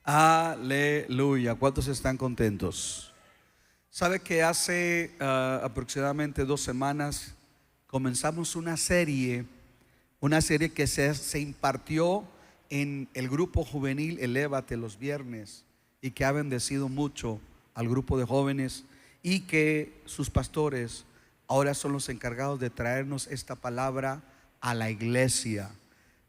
Aleluya. ¿Cuántos están contentos? ¿Sabe que hace aproximadamente 2 semanas comenzamos una serie que se impartió en el grupo juvenil Elévate los viernes y que ha bendecido mucho al grupo de jóvenes, y que sus pastores ahora son los encargados de traernos esta palabra a la iglesia?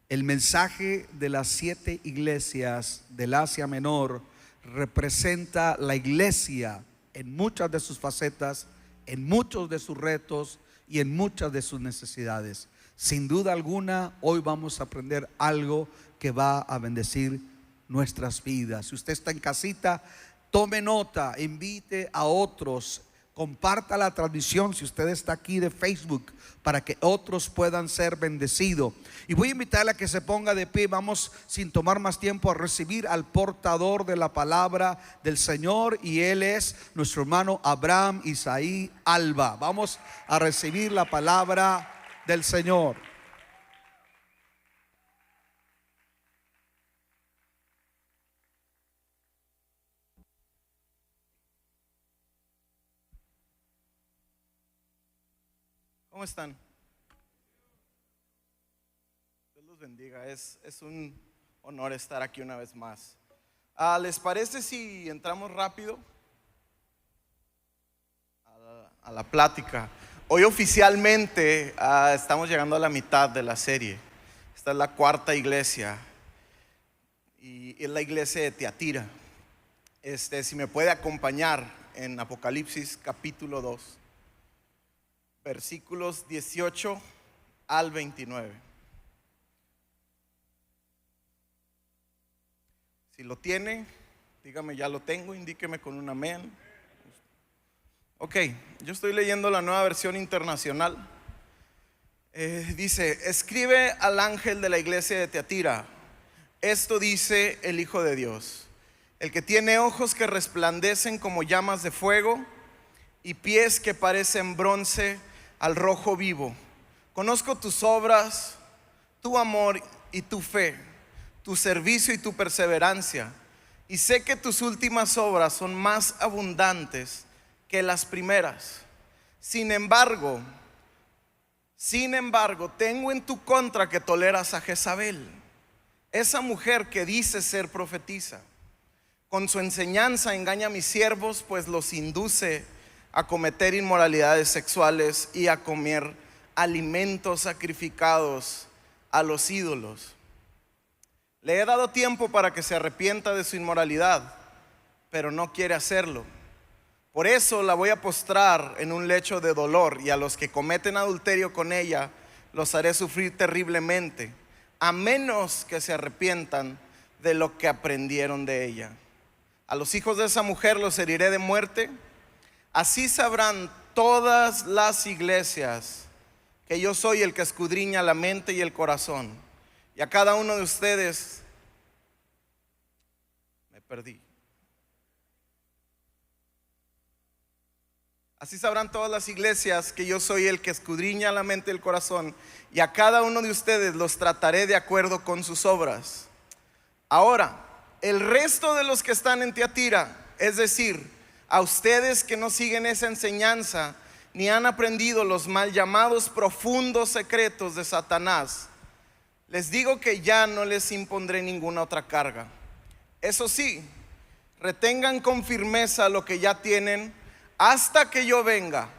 El mensaje de las 7 iglesias del Asia Menor representa la iglesia en muchas de sus facetas, en muchos de sus retos y en muchas de sus necesidades. Sin duda alguna, hoy vamos a aprender algo que va a bendecir nuestras vidas. Si usted está en casita, tome nota, invite a otros, comparta la transmisión si usted está aquí de Facebook, para que otros puedan ser bendecidos. Y voy a invitarle a que se ponga de pie. Vamos, sin tomar más tiempo, a recibir al portador de la palabra del Señor, y él es nuestro hermano Abraham Isaí Alba. Vamos a recibir la palabra del Señor. ¿Cómo están? Dios los bendiga. Es un honor estar aquí una vez más. ¿Les parece si entramos rápido a la plática? Hoy oficialmente estamos llegando a la mitad de la serie. Esta es la 4ª iglesia y es la iglesia de Tiatira. Si me puede acompañar en Apocalipsis capítulo 2. Versículos 18 al 29. Si lo tiene, dígame ya lo tengo, indíqueme con un amén. Ok, yo estoy leyendo la Nueva Versión Internacional. Dice: escribe al ángel de la iglesia de Tiatira, esto dice el Hijo de Dios, el que tiene ojos que resplandecen como llamas de fuego y pies que parecen bronce al rojo vivo. Conozco tus obras, tu amor y tu fe, tu servicio y tu perseverancia, y sé que tus últimas obras son más abundantes que las primeras. Sin embargo, tengo en tu contra que toleras a Jezabel, esa mujer que dice ser profetisa. Con su enseñanza engaña a mis siervos, pues los induce a cometer inmoralidades sexuales y a comer alimentos sacrificados a los ídolos. Le he dado tiempo para que se arrepienta de su inmoralidad, pero no quiere hacerlo. Por eso la voy a postrar en un lecho de dolor, y a los que cometen adulterio con ella los haré sufrir terriblemente, a menos que se arrepientan de lo que aprendieron de ella. A los hijos de esa mujer los heriré de muerte. Así sabrán todas las iglesias que yo soy el que escudriña la mente y el corazón. Y a cada uno de ustedes me perdí. Así sabrán todas las iglesias que yo soy el que escudriña la mente y el corazón. Y a cada uno de ustedes los trataré de acuerdo con sus obras. Ahora, el resto de los que están en Tiatira, es decir, a ustedes que no siguen esa enseñanza ni han aprendido los mal llamados profundos secretos de Satanás, les digo que ya no les impondré ninguna otra carga. Eso sí, retengan con firmeza lo que ya tienen hasta que yo venga.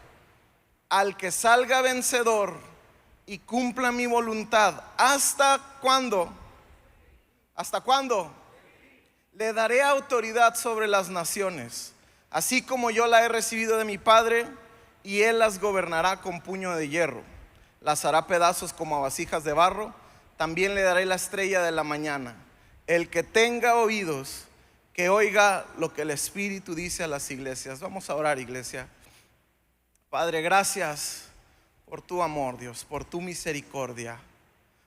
Al que salga vencedor y cumpla mi voluntad, ¿hasta cuándo? ¿Hasta cuándo? Le daré autoridad sobre las naciones, así como yo la he recibido de mi Padre, y Él las gobernará con puño de hierro. Las hará pedazos como a vasijas de barro. También le daré la estrella de la mañana. El que tenga oídos, que oiga lo que el Espíritu dice a las iglesias. Vamos a orar, iglesia. Padre, gracias por tu amor, Dios, por tu misericordia,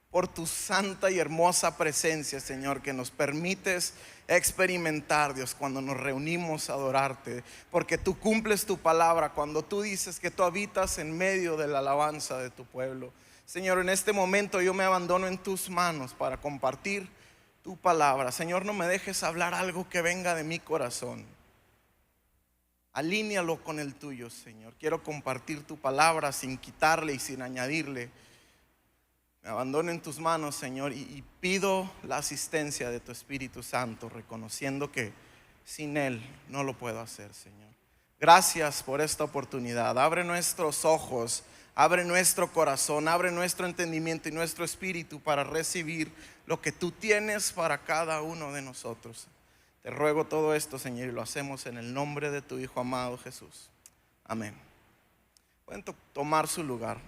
por tu santa y hermosa presencia, Señor, que nos permites experimentar, Dios, cuando nos reunimos a adorarte, porque tú cumples tu palabra cuando tú dices que tú habitas en medio de la alabanza de tu pueblo. Señor, en este momento yo me abandono en tus manos para compartir tu palabra. Señor, no me dejes hablar algo que venga de mi corazón. Alínealo con el tuyo, Señor. Quiero compartir tu palabra sin quitarle y sin añadirle. Me abandono en tus manos, Señor, y pido la asistencia de tu Espíritu Santo, reconociendo que sin Él no lo puedo hacer, Señor. Gracias por esta oportunidad. Abre nuestros ojos, abre nuestro corazón, abre nuestro entendimiento y nuestro espíritu para recibir lo que tú tienes para cada uno de nosotros. Te ruego todo esto, Señor, y lo hacemos en el nombre de tu Hijo amado Jesús. Amén. Pueden tomar su lugar.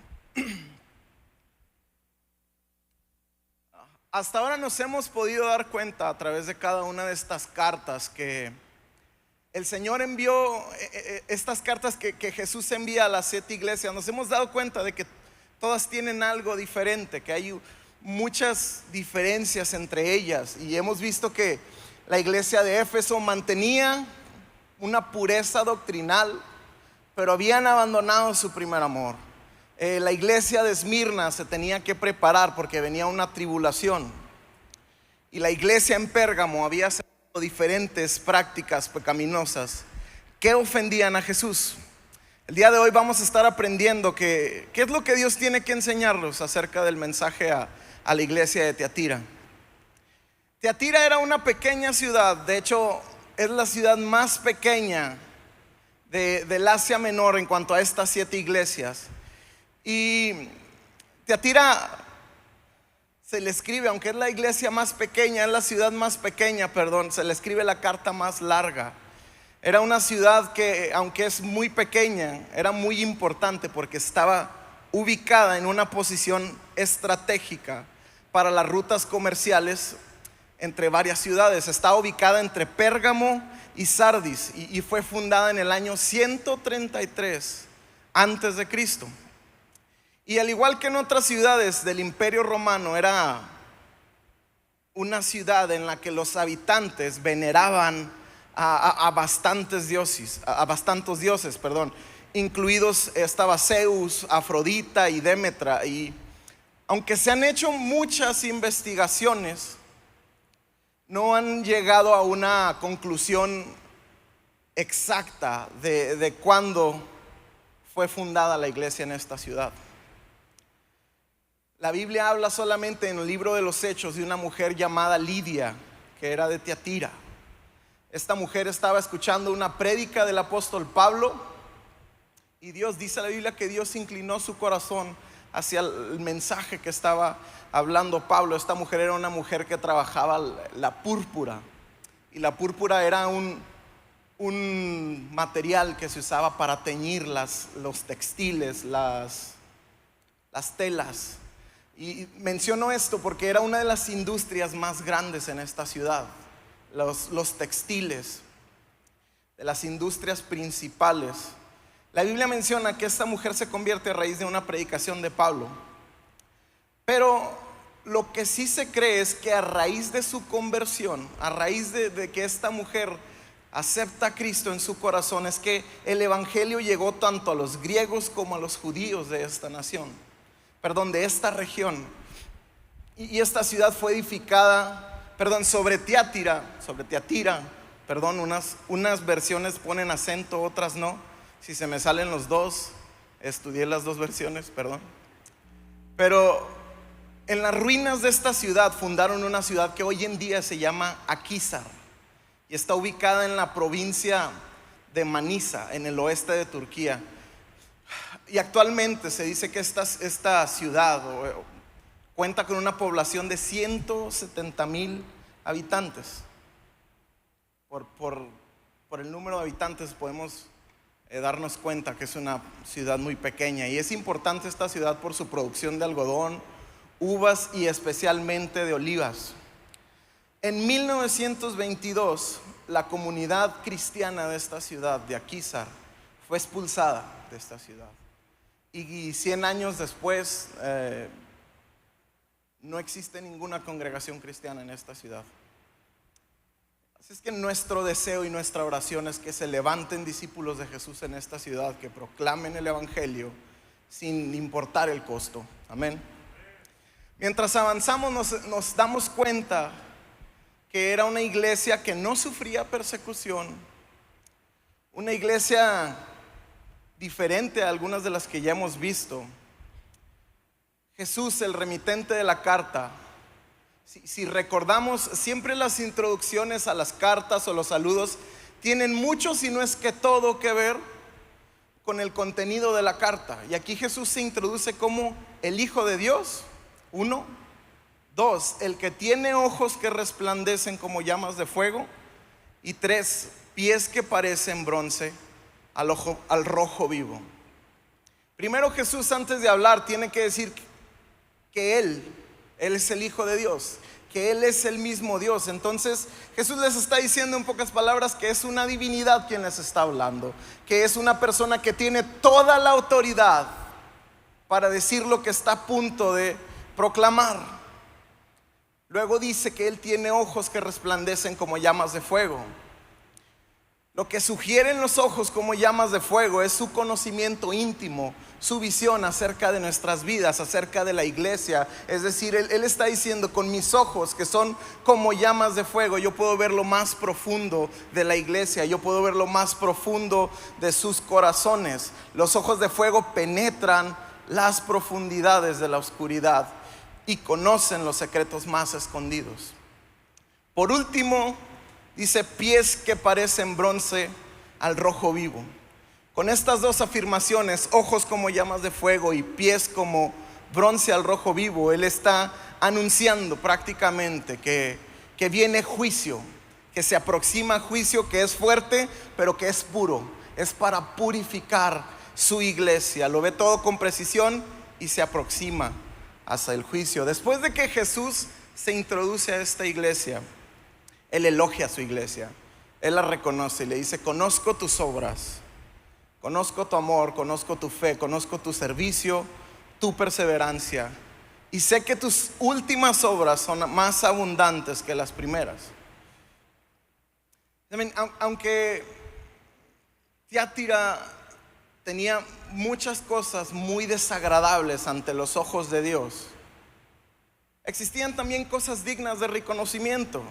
Hasta ahora nos hemos podido dar cuenta a través de cada una de estas cartas que el Señor envió, estas cartas que Jesús envía a las 7 iglesias. Nos hemos dado cuenta de que todas tienen algo diferente, que hay muchas diferencias entre ellas. Y hemos visto que la iglesia de Éfeso mantenía una pureza doctrinal, pero habían abandonado su primer amor. La iglesia de Esmirna se tenía que preparar porque venía una tribulación. Y la iglesia en Pérgamo había aceptado diferentes prácticas pecaminosas que ofendían a Jesús. El día de hoy vamos a estar aprendiendo qué es lo que Dios tiene que enseñarnos acerca del mensaje a la iglesia de Tiatira. Tiatira era una pequeña ciudad, de hecho es la ciudad más pequeña del Asia Menor en cuanto a estas 7 iglesias. Y Tiatira se le escribe, aunque es la iglesia más pequeña, es la ciudad más pequeña, se le escribe la carta más larga. Era una ciudad que, aunque es muy pequeña, era muy importante porque estaba ubicada en una posición estratégica para las rutas comerciales entre varias ciudades. Está ubicada entre Pérgamo y Sardis y fue fundada en el año 133 antes de Cristo. Y al igual que en otras ciudades del Imperio Romano, era una ciudad en la que los habitantes veneraban a bastantes dioses, incluidos estaba Zeus, Afrodita y Demetra. Y aunque se han hecho muchas investigaciones, no han llegado a una conclusión exacta de cuándo fue fundada la iglesia en esta ciudad. La Biblia habla solamente en el libro de los Hechos de una mujer llamada Lidia, que era de Tiatira. Esta mujer estaba escuchando una prédica del apóstol Pablo y dice la Biblia que Dios inclinó su corazón hacia el mensaje que estaba hablando Pablo. Esta mujer era una mujer que trabajaba la púrpura, y la púrpura era un material que se usaba para teñir los textiles, las telas. Y menciono esto porque era una de las industrias más grandes en esta ciudad, los textiles, de las industrias principales. La Biblia menciona que esta mujer se convierte a raíz de una predicación de Pablo. Pero lo que sí se cree es que a raíz de su conversión, a raíz de que esta mujer acepta a Cristo en su corazón, es que el evangelio llegó tanto a los griegos como a los judíos de esta de esta región. Y esta ciudad fue edificada, sobre Tiatira, unas versiones ponen acento, otras no. Si se me salen los dos, estudié las dos versiones, Pero en las ruinas de esta ciudad fundaron una ciudad que hoy en día se llama Akhisar y está ubicada en la provincia de Manisa, en el oeste de Turquía. Y actualmente se dice que esta ciudad cuenta con una población de 170,000 habitantes. Por el número de habitantes podemos darnos cuenta que es una ciudad muy pequeña. Y es importante esta ciudad por su producción de algodón, uvas y especialmente de olivas. En 1922, la comunidad cristiana de esta ciudad, de Akhisar, fue expulsada de esta ciudad. Y 100 años después no existe ninguna congregación cristiana en esta ciudad. Así es que nuestro deseo y nuestra oración es que se levanten discípulos de Jesús en esta ciudad, que proclamen el evangelio sin importar el costo. Amén. Mientras avanzamos nos damos cuenta que era una iglesia que no sufría persecución, una iglesia diferente a algunas de las que ya hemos visto. Jesús, el remitente de la carta, si recordamos, siempre las introducciones a las cartas o los saludos tienen mucho, si no es que todo, que ver con el contenido de la carta. Y aquí Jesús se introduce como el Hijo de Dios, 1. 2, el que tiene ojos que resplandecen como llamas de fuego. Y 3, pies que parecen bronce al rojo vivo. Primero Jesús, antes de hablar, tiene que decir que Él es el Hijo de Dios, que Él es el mismo Dios. Entonces Jesús les está diciendo en pocas palabras que es una divinidad quien les está hablando, que es una persona que tiene toda la autoridad para decir lo que está a punto de proclamar. Luego dice que Él tiene ojos que resplandecen como llamas de fuego. Lo que sugieren los ojos como llamas de fuego es su conocimiento íntimo, su visión acerca de nuestras vidas, acerca de la iglesia. Es decir, Él está diciendo, con mis ojos que son como llamas de fuego, yo puedo ver lo más profundo de la iglesia, yo puedo ver lo más profundo de sus corazones. Los ojos de fuego penetran las profundidades de la oscuridad y conocen los secretos más escondidos. Por último, dice pies que parecen bronce al rojo vivo. Con estas dos afirmaciones, ojos como llamas de fuego y pies como bronce al rojo vivo, Él está anunciando prácticamente que viene juicio, que se aproxima juicio, que es fuerte, pero que es puro, es para purificar su iglesia. Lo ve todo con precisión y se aproxima hasta el juicio. Después de que Jesús se introduce a esta iglesia, Él elogia a su iglesia, Él la reconoce y le dice: conozco tus obras, conozco tu amor, conozco tu fe, conozco tu servicio, tu perseverancia, y sé que tus últimas obras son más abundantes que las primeras. Aunque Tiatira tenía muchas cosas muy desagradables ante los ojos de Dios, existían también cosas dignas de reconocimiento.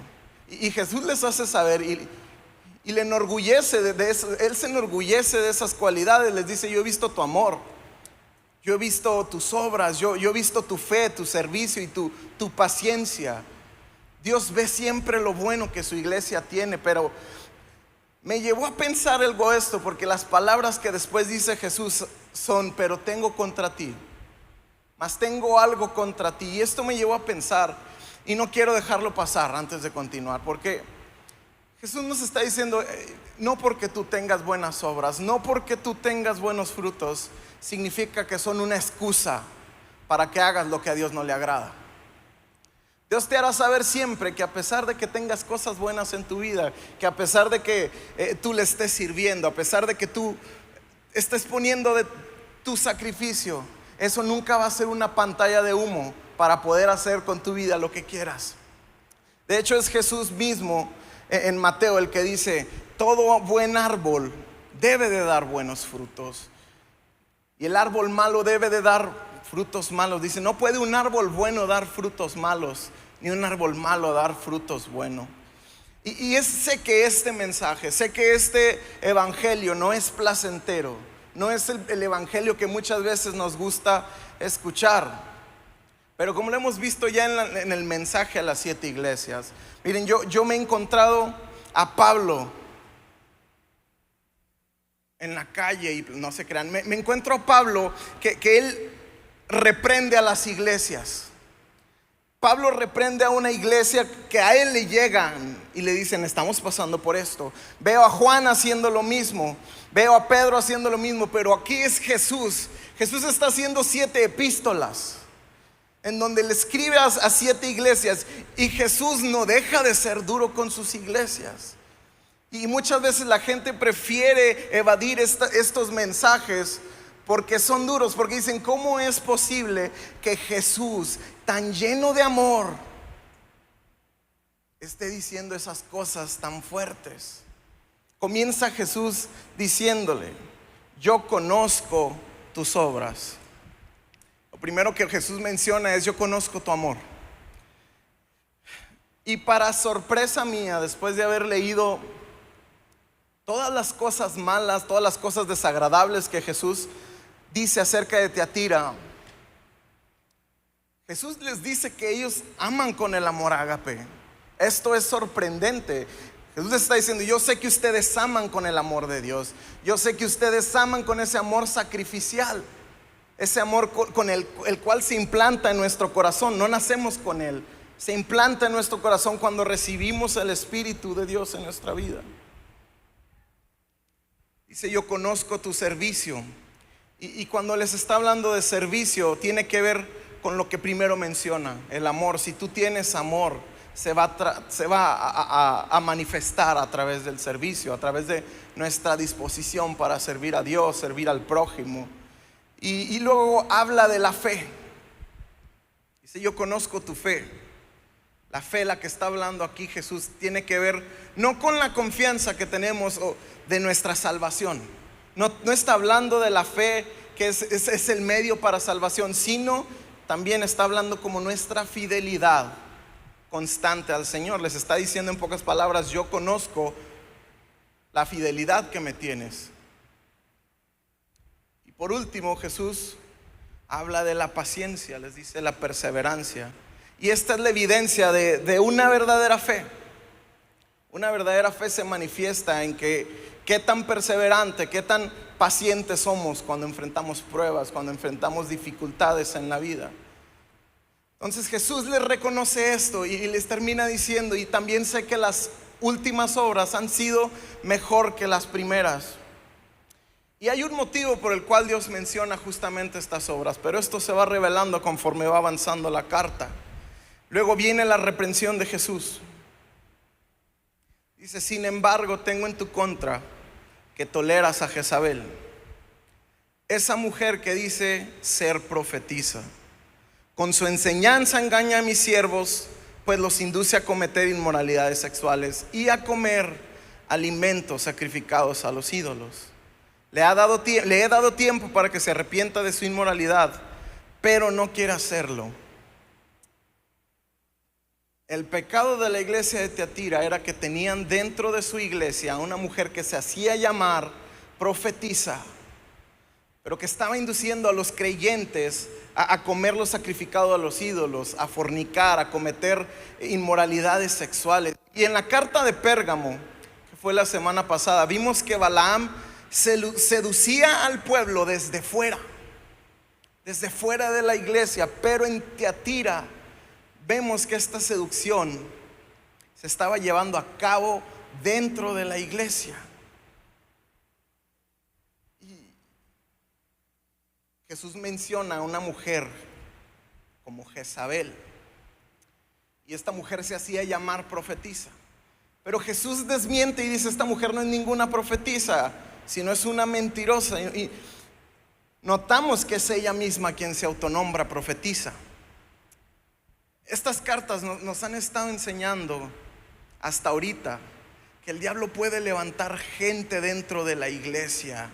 Y Jesús les hace saber y le enorgullece de eso. Él se enorgullece de esas cualidades. Les dice: yo he visto tu amor, yo he visto tus obras, yo he visto tu fe, tu servicio y tu paciencia. Dios ve siempre lo bueno que su iglesia tiene. Pero me llevó a pensar algo esto, porque las palabras que después dice Jesús son: pero tengo contra ti, mas tengo algo contra ti. Y esto me llevó a pensar, y no quiero dejarlo pasar antes de continuar, porque Jesús nos está diciendo, no porque tú tengas buenas obras, no porque tú tengas buenos frutos, significa que son una excusa para que hagas lo que a Dios no le agrada. Dios te hará saber siempre que a pesar de que tengas cosas buenas en tu vida, que a pesar de que tú le estés sirviendo, a pesar de que tú estés poniendo de tu sacrificio, eso nunca va a ser una pantalla de humo para poder hacer con tu vida lo que quieras. De hecho, es Jesús mismo en Mateo el que dice: todo buen árbol debe de dar buenos frutos, y el árbol malo debe de dar frutos malos. Dice: no puede un árbol bueno dar frutos malos, ni un árbol malo dar frutos buenos. Sé que este mensaje, sé que este evangelio no es placentero, no es el evangelio que muchas veces nos gusta escuchar. Pero como lo hemos visto ya en el mensaje a las 7 iglesias, miren, yo me he encontrado a Pablo en la calle, y no se crean, me encuentro a Pablo que él reprende a las iglesias. Pablo reprende a una iglesia que a él le llegan y le dicen: estamos pasando por esto. Veo a Juan haciendo lo mismo, veo a Pedro haciendo lo mismo, pero aquí es Jesús. Jesús está haciendo 7 epístolas en donde le escribe a 7 iglesias, y Jesús no deja de ser duro con sus iglesias. Y muchas veces la gente prefiere evadir estos mensajes porque son duros, porque dicen: ¿cómo es posible que Jesús, tan lleno de amor, esté diciendo esas cosas tan fuertes? Comienza Jesús diciéndole: yo conozco tus obras. Lo primero que Jesús menciona es: yo conozco tu amor. Y para sorpresa mía, después de haber leído todas las cosas malas, todas las cosas desagradables que Jesús dice acerca de Tiatira, Jesús les dice que ellos aman con el amor ágape. Esto es sorprendente. Jesús está diciendo: yo sé que ustedes aman con el amor de Dios. Yo sé que ustedes aman con ese amor sacrificial, ese amor con el cual se implanta en nuestro corazón. No nacemos con él, se implanta en nuestro corazón cuando recibimos el Espíritu de Dios en nuestra vida. Dice: yo conozco tu servicio. Y cuando les está hablando de servicio, tiene que ver con lo que primero menciona, el amor. Si tú tienes amor, se va a manifestar a través del servicio, a través de nuestra disposición para servir a Dios, servir al prójimo. Y luego habla de la fe. Dice: yo conozco tu fe. La fe, la que está hablando aquí Jesús, tiene que ver no con la confianza que tenemos de nuestra salvación. No está hablando de la fe que es el medio para salvación, sino también está hablando como nuestra fidelidad constante al Señor. Les está diciendo en pocas palabras: yo conozco la fidelidad que me tienes. Y por último, Jesús habla de la paciencia, les dice la perseverancia. Y esta es la evidencia de una verdadera fe. Una verdadera fe se manifiesta en qué tan perseverante, qué tan paciente somos cuando enfrentamos pruebas, cuando enfrentamos dificultades en la vida. Entonces Jesús les reconoce esto y les termina diciendo: y también sé que las últimas obras han sido mejor que las primeras. Y hay un motivo por el cual Dios menciona justamente estas obras, pero esto se va revelando conforme va avanzando la carta. Luego viene la reprensión de Jesús. Dice: sin embargo, tengo en tu contra que toleras a Jezabel, esa mujer que dice ser profetisa. Con su enseñanza engaña a mis siervos, pues los induce a cometer inmoralidades sexuales y a comer alimentos sacrificados a los ídolos. Le he dado tiempo para que se arrepienta de su inmoralidad, pero no quiere hacerlo. El pecado de la iglesia de Tiatira era que tenían dentro de su iglesia a una mujer que se hacía llamar profetisa, pero que estaba induciendo a los creyentes a comer lo sacrificado a los ídolos, a fornicar, a cometer inmoralidades sexuales. Y en la carta de Pérgamo, que fue la semana pasada, vimos que Balaam seducía al pueblo desde fuera de la iglesia. Pero en Tiatira vemos que esta seducción se estaba llevando a cabo dentro de la iglesia. Y Jesús menciona a una mujer como Jezabel, y esta mujer se hacía llamar profetisa. Pero Jesús desmiente y dice: esta mujer no es ninguna profetisa, sino es una mentirosa. Y notamos que es ella misma quien se autonombra profetisa. Estas cartas nos han estado enseñando hasta ahorita que el diablo puede levantar gente dentro de la iglesia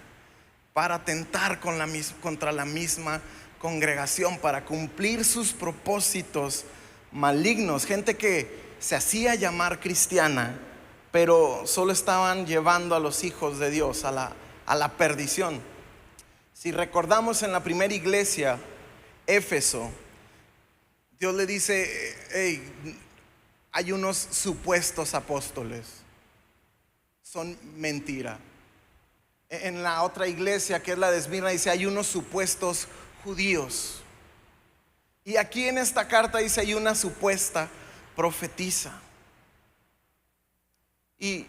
para atentar contra la misma congregación, para cumplir sus propósitos malignos. Gente que se hacía llamar cristiana, pero solo estaban llevando a los hijos de Dios a la perdición. Si recordamos, en la primera iglesia, Éfeso, Dios le dice: hey, hay unos supuestos apóstoles, son mentira. En la otra iglesia, que es la de Esmirna, dice: hay unos supuestos judíos. Y aquí en esta carta dice: hay una supuesta profetisa. Y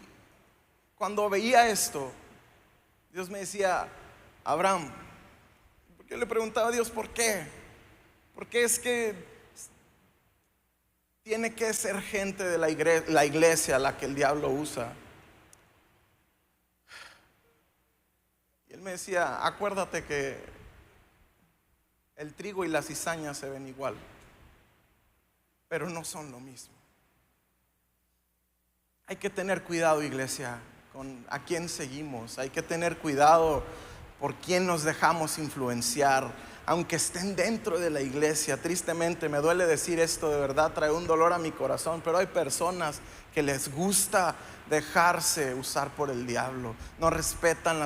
cuando veía esto, Dios me decía: Abraham, porque yo le preguntaba a Dios: ¿por qué? Porque es que tiene que ser gente de la iglesia la que el diablo usa. Y él me decía: acuérdate que el trigo y la cizaña se ven igual, pero no son lo mismo. Hay que tener cuidado, iglesia, con a quién seguimos. Hay que tener cuidado por quién nos dejamos influenciar. aunque estén dentro de la iglesia. Tristemente, me duele decir esto, de verdad trae un dolor a mi corazón, pero hay personas que les gusta dejarse usar por el diablo, no respetan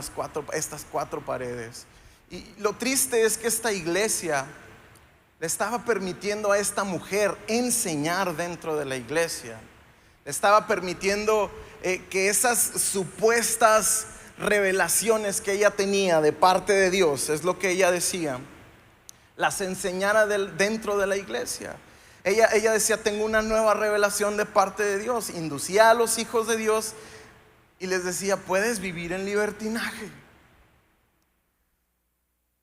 estas cuatro paredes. Y lo triste es que esta iglesia le estaba permitiendo a esta mujer enseñar dentro de la iglesia. Le estaba permitiendo que esas supuestas revelaciones que ella tenía de parte de Dios, es lo que ella decía, las enseñara dentro de la iglesia. Ella decía: tengo una nueva revelación de parte de Dios. Inducía a los hijos de Dios y les decía: puedes vivir en libertinaje.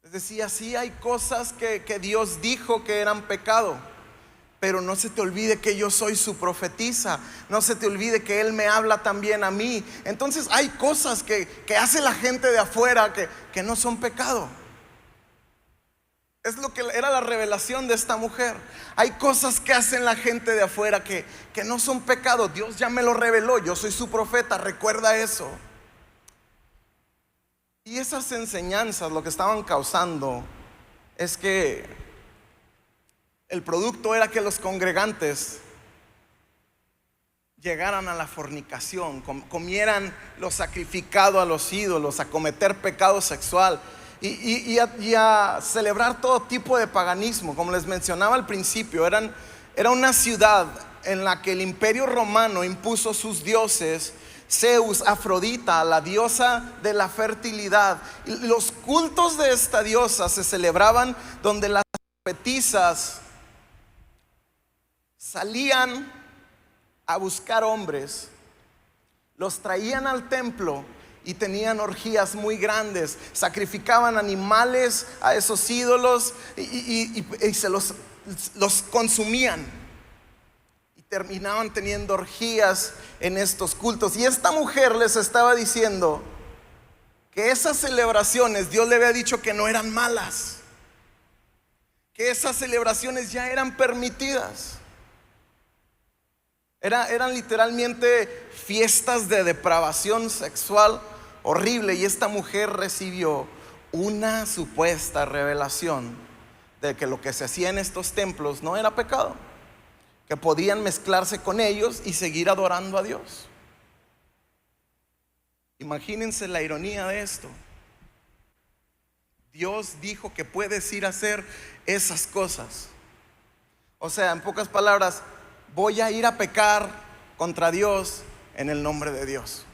Les decía: sí, hay cosas que Dios dijo que eran pecado, pero no se te olvide que yo soy su profetisa. No se te olvide que Él me habla también a mí. Entonces hay cosas que hace la gente de afuera que no son pecado. Es lo que era la revelación de esta mujer. Hay cosas que hacen la gente de afuera que no son pecado. Dios ya me lo reveló, yo soy su profeta, recuerda eso. Y esas enseñanzas lo que estaban causando es que el producto era que los congregantes llegaran a la fornicación, comieran lo sacrificado a los ídolos, a cometer pecado sexual y a celebrar todo tipo de paganismo. Como les mencionaba al principio, era una ciudad en la que el imperio romano impuso sus dioses: Zeus, Afrodita, la diosa de la fertilidad. Y los cultos de esta diosa se celebraban donde las profetisas salían a buscar hombres, los traían al templo y tenían orgías muy grandes, sacrificaban animales a esos ídolos y se los consumían, y terminaban teniendo orgías en estos cultos. Y esta mujer les estaba diciendo que esas celebraciones Dios le había dicho que no eran malas, que esas celebraciones ya eran permitidas. Eran literalmente fiestas de depravación sexual horrible. Y esta mujer recibió una supuesta revelación de que lo que se hacía en estos templos no era pecado, que podían mezclarse con ellos y seguir adorando a Dios. Imagínense la ironía de esto. Dios dijo que puedes ir a hacer esas cosas. O sea, en pocas palabras, voy a ir a pecar contra Dios en el nombre de Dios.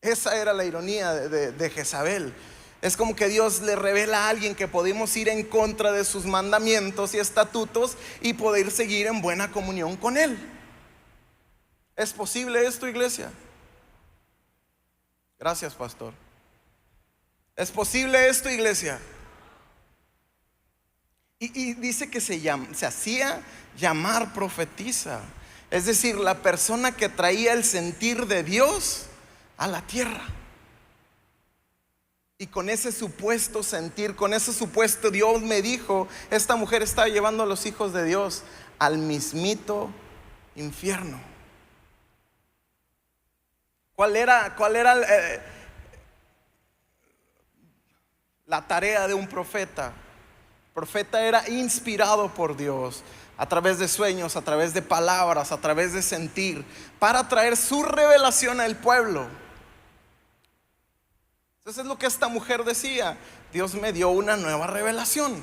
Esa era la ironía de Jezabel. Es como que Dios le revela a alguien que podemos ir en contra de sus mandamientos y estatutos y poder seguir en buena comunión con Él. ¿Es posible esto, iglesia? Gracias, pastor. ¿Es posible esto, iglesia? Y dice que se hacía llamar profetisa. Es decir, la persona que traía el sentir de Dios a la tierra. Y con ese supuesto sentir, con ese supuesto Dios me dijo, esta mujer estaba llevando a los hijos de Dios al mismito infierno. ¿Cuál era la tarea de un profeta? El profeta era inspirado por Dios a través de sueños, a través de palabras, a través de sentir, para traer su revelación al pueblo. Entonces es lo que esta mujer decía: Dios me dio una nueva revelación.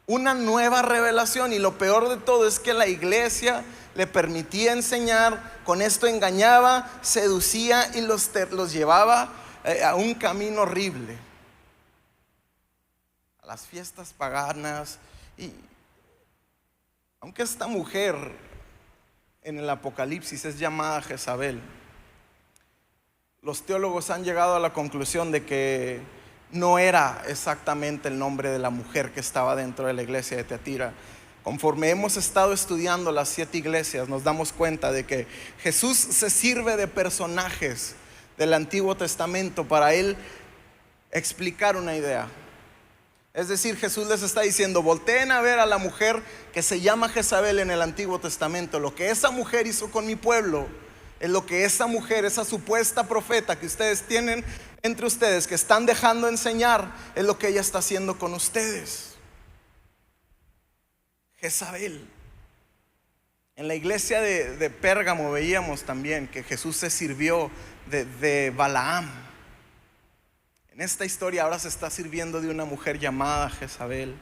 Una nueva revelación. Y lo peor de todo es que la iglesia le permitía enseñar, con esto engañaba, seducía y los llevaba a un camino horrible, a las fiestas paganas. Y aunque esta mujer en el Apocalipsis es llamada Jezabel, los teólogos han llegado a la conclusión de que no era exactamente el nombre de la mujer que estaba dentro de la iglesia de Tiatira. Conforme hemos estado estudiando las 7 iglesias, nos damos cuenta de que Jesús se sirve de personajes del Antiguo Testamento para Él explicar una idea. Es decir, Jesús les está diciendo: volteen a ver a la mujer que se llama Jezabel en el Antiguo Testamento. Lo que esa mujer hizo con mi pueblo es lo que esa mujer, esa supuesta profeta que ustedes tienen entre ustedes, que están dejando enseñar, es lo que ella está haciendo con ustedes. Jezabel. En la iglesia de Pérgamo veíamos también que Jesús se sirvió de Balaam. En esta historia ahora se está sirviendo de una mujer llamada Jezabel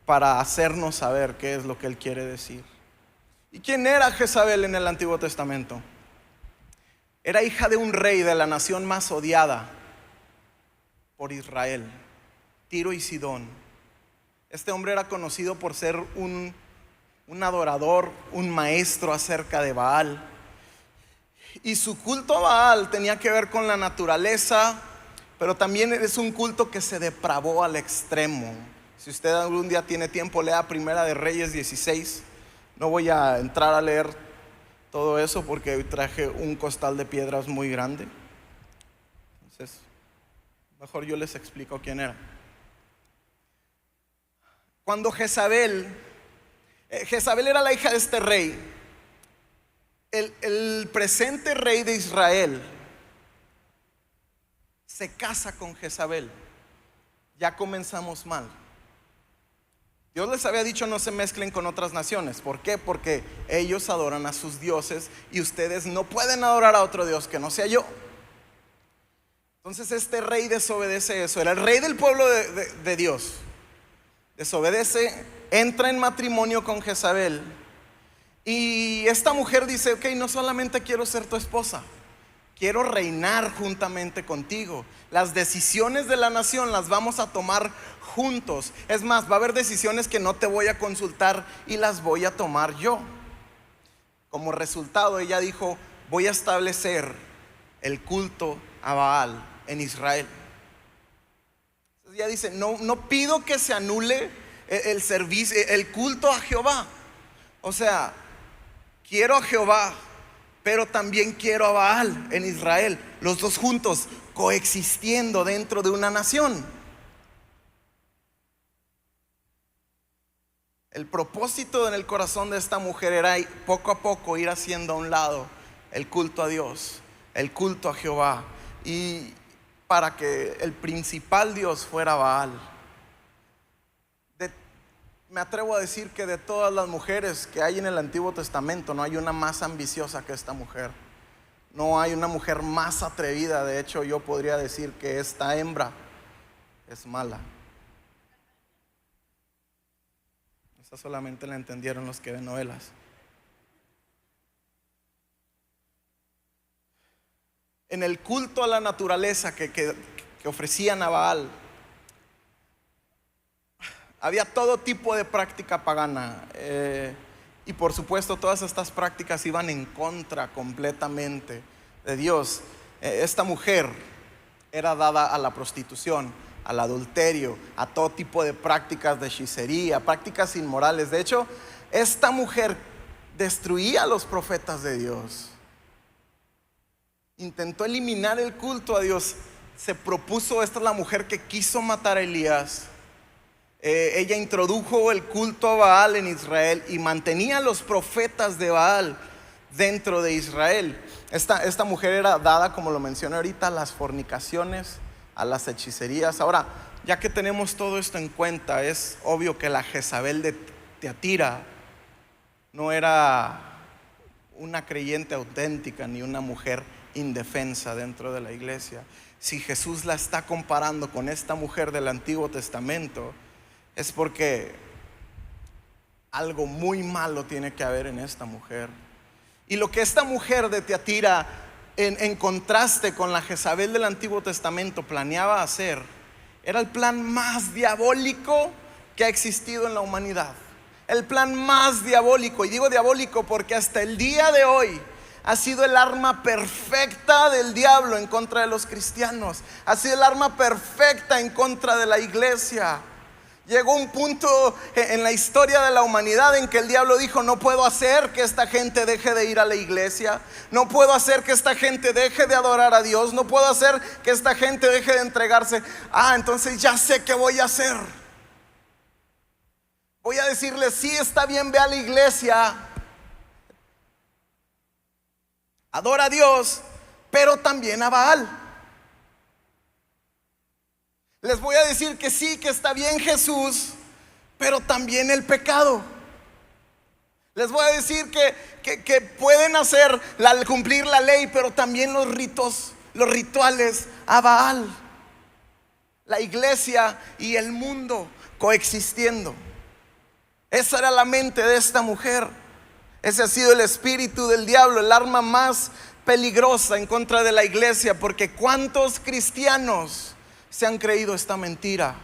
para hacernos saber qué es lo que él quiere decir. ¿Y quién era Jezabel en el Antiguo Testamento? Era hija de un rey de la nación más odiada por Israel, Tiro y Sidón. Este hombre era conocido por ser un adorador, un maestro acerca de Baal. Y su culto a Baal tenía que ver con la naturaleza, pero también es un culto que se depravó al extremo. Si usted algún día tiene tiempo, lea Primera de Reyes 16. No voy a entrar a leer todo eso porque hoy traje un costal de piedras muy grande. Entonces, mejor yo les explico quién era. Cuando Jezabel era la hija de este rey, el presente rey de Israel se casa con Jezabel. Ya comenzamos mal. Dios les había dicho no se mezclen con otras naciones. ¿Por qué? Porque ellos adoran a sus dioses y ustedes no pueden adorar a otro Dios que no sea yo. Entonces este rey desobedece eso. Era el rey del pueblo de Dios. Desobedece, entra en matrimonio con Jezabel. Y esta mujer dice, ok, no solamente quiero ser tu esposa, quiero reinar juntamente contigo. Las decisiones de la nación las vamos a tomar juntos. Es más, va a haber decisiones que no te voy a consultar y las voy a tomar yo. Como resultado, ella dijo, voy a establecer el culto a Baal en Israel. Entonces ella dice, no pido que se anule el servicio, el culto a Jehová. O sea, quiero a Jehová, pero también quiero a Baal en Israel, los dos juntos, coexistiendo dentro de una nación. El propósito en el corazón de esta mujer era poco a poco ir haciendo a un lado el culto a Dios, el culto a Jehová, y para que el principal Dios fuera Baal. Me atrevo a decir que de todas las mujeres que hay en el Antiguo Testamento, no hay una más ambiciosa que esta mujer. No hay una mujer más atrevida. De hecho, yo podría decir que esta hembra es mala. Esa solamente la entendieron los que ven novelas. En el culto a la naturaleza que ofrecían a Baal, había todo tipo de práctica pagana, y por supuesto todas estas prácticas iban en contra completamente de Dios. Esta mujer era dada a la prostitución, al adulterio, a todo tipo de prácticas de hechicería, prácticas inmorales. De hecho, esta mujer destruía a los profetas de Dios. Intentó eliminar el culto a Dios. Se propuso, esta es la mujer que quiso matar a Elías. Ella introdujo el culto a Baal en Israel y mantenía a los profetas de Baal dentro de Israel. Esta mujer era dada, como lo mencioné ahorita, a las fornicaciones, a las hechicerías. Ahora, ya que tenemos todo esto en cuenta, es obvio que la Jezabel de Tiatira no era una creyente auténtica ni una mujer indefensa dentro de la iglesia. Si Jesús la está comparando con esta mujer del Antiguo Testamento, es porque algo muy malo tiene que haber en esta mujer. Y lo que esta mujer de Tiatira, en contraste con la Jezabel del Antiguo Testamento, planeaba hacer, era el plan más diabólico que ha existido en la humanidad. El plan más diabólico, y digo diabólico porque hasta el día de hoy ha sido el arma perfecta del diablo en contra de los cristianos. Ha sido el arma perfecta en contra de la iglesia. Llegó un punto en la historia de la humanidad en que el diablo dijo, no puedo hacer que esta gente deje de ir a la iglesia, no puedo hacer que esta gente deje de adorar a Dios, no puedo hacer que esta gente deje de entregarse. Entonces ya sé qué voy a hacer. Voy a decirles, sí, está bien, ve a la iglesia, adora a Dios, pero también a Baal. Les voy a decir que sí, que está bien Jesús, pero también el pecado. Les voy a decir que pueden cumplir la ley, pero también los ritos, los rituales a Baal. La iglesia y el mundo coexistiendo. Esa era la mente de esta mujer. Ese ha sido el espíritu del diablo, el arma más peligrosa en contra de la iglesia, porque ¿cuántos cristianos se han creído esta mentira?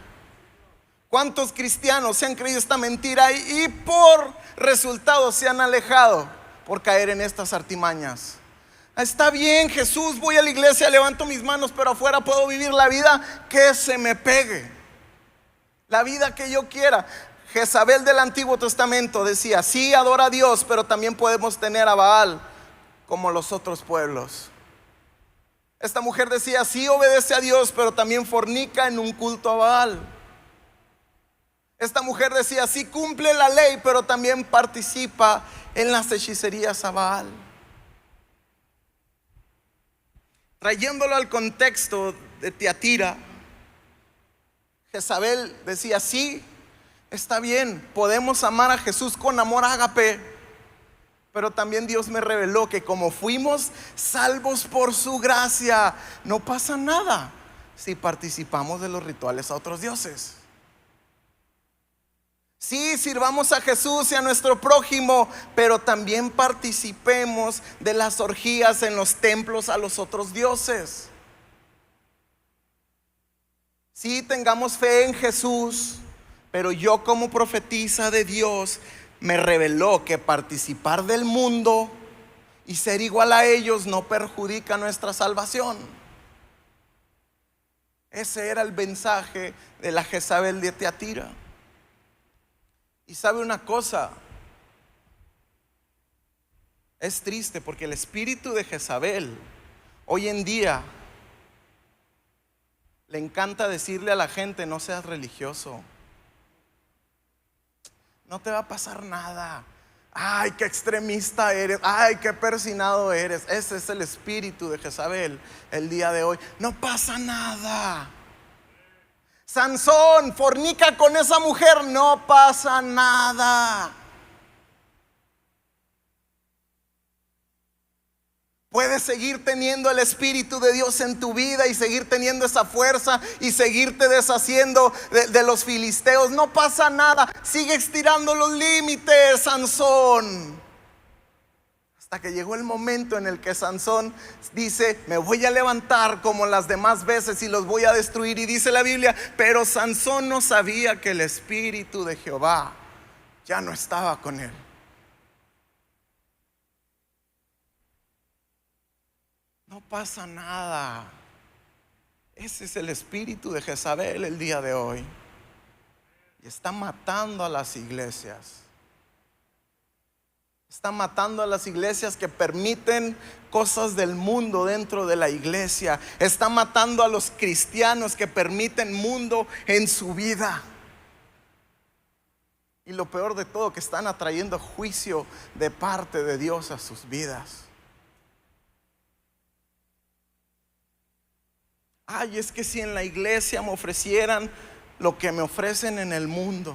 ¿Cuántos cristianos se han creído esta mentira y por resultado se han alejado por caer en estas artimañas? Está bien, Jesús, voy a la iglesia, levanto mis manos, pero afuera puedo vivir la vida que se me pegue, la vida que yo quiera. Jezabel del Antiguo Testamento decía, sí, adora a Dios, pero también podemos tener a Baal como los otros pueblos. Esta mujer decía, sí, obedece a Dios, pero también fornica en un culto a Baal. Esta mujer decía, sí, cumple la ley, pero también participa en las hechicerías a Baal. Trayéndolo al contexto de Tiatira, Jezabel decía, sí, está bien, podemos amar a Jesús con amor ágape, pero también Dios me reveló que como fuimos salvos por su gracia, no pasa nada si participamos de los rituales a otros dioses. Sí, sirvamos a Jesús y a nuestro prójimo, pero también participemos de las orgías en los templos a los otros dioses. Sí, tengamos fe en Jesús, pero yo como profetisa de Dios me reveló que participar del mundo y ser igual a ellos no perjudica nuestra salvación. Ese era el mensaje de la Jezabel de Tiatira. Y sabe una cosa, es triste porque el espíritu de Jezabel hoy en día le encanta decirle a la gente, no seas religioso, no te va a pasar nada. Ay, qué extremista eres, ay, qué persinado eres. Ese es el espíritu de Jezabel el día de hoy. No pasa nada. Sansón, fornica con esa mujer, no pasa nada. Puedes seguir teniendo el Espíritu de Dios en tu vida y seguir teniendo esa fuerza y seguirte deshaciendo de los filisteos. No pasa nada. Sigue estirando los límites, Sansón. Hasta que llegó el momento en el que Sansón dice, me voy a levantar como las demás veces y los voy a destruir. Y dice la Biblia, pero Sansón no sabía que el Espíritu de Jehová ya no estaba con él. No pasa nada. Ese es el espíritu de Jezabel el día de hoy. Y está matando a las iglesias. Está matando a las iglesias que permiten cosas del mundo dentro de la iglesia. Está matando a los cristianos que permiten mundo en su vida. Y lo peor de todo, que están atrayendo juicio de parte de Dios a sus vidas. Ay, es que si en la iglesia me ofrecieran lo que me ofrecen en el mundo,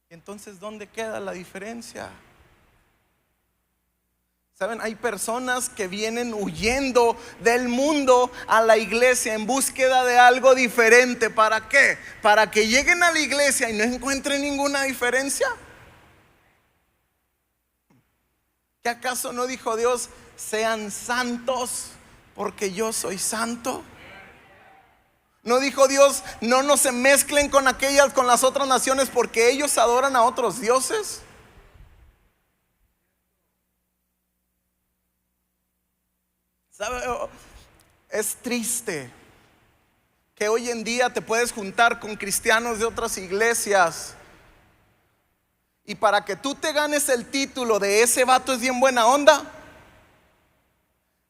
entonces ¿dónde queda la diferencia? Saben, hay personas que vienen huyendo del mundo a la iglesia en búsqueda de algo diferente. ¿Para qué? Para que lleguen a la iglesia y no encuentren ninguna diferencia. ¿Qué acaso no dijo Dios, sean santos porque yo soy santo? ¿No dijo Dios, no se mezclen con las otras naciones porque ellos adoran a otros dioses? ¿Sabe? Es triste que hoy en día te puedes juntar con cristianos de otras iglesias y para que tú te ganes el título de ese vato es bien buena onda,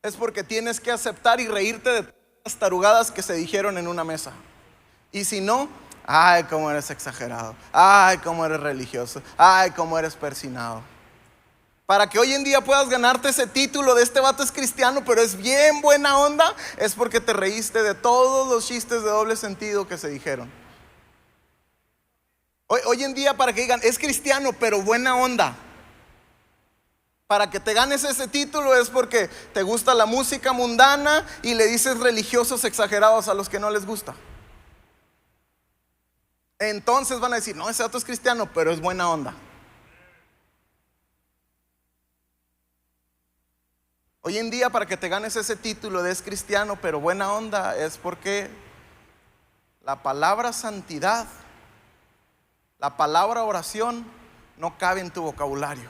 es porque tienes que aceptar y reírte de las tarugadas que se dijeron en una mesa. Y si no, ay, cómo eres exagerado, ay, cómo eres religioso, ay, cómo eres persinado. para que hoy en día puedas ganarte ese título de este vato es cristiano, pero es bien buena onda, es porque te reíste de todos los chistes de doble sentido que se dijeron. Hoy en día, para que digan es cristiano, pero buena onda, para que te ganes ese título es porque te gusta la música mundana y le dices religiosos exagerados a los que no les gusta. Entonces van a decir, no, ese vato es cristiano, pero es buena onda. Hoy en día, para que te ganes ese título de es cristiano pero buena onda, es porque la palabra santidad, la palabra oración no cabe en tu vocabulario.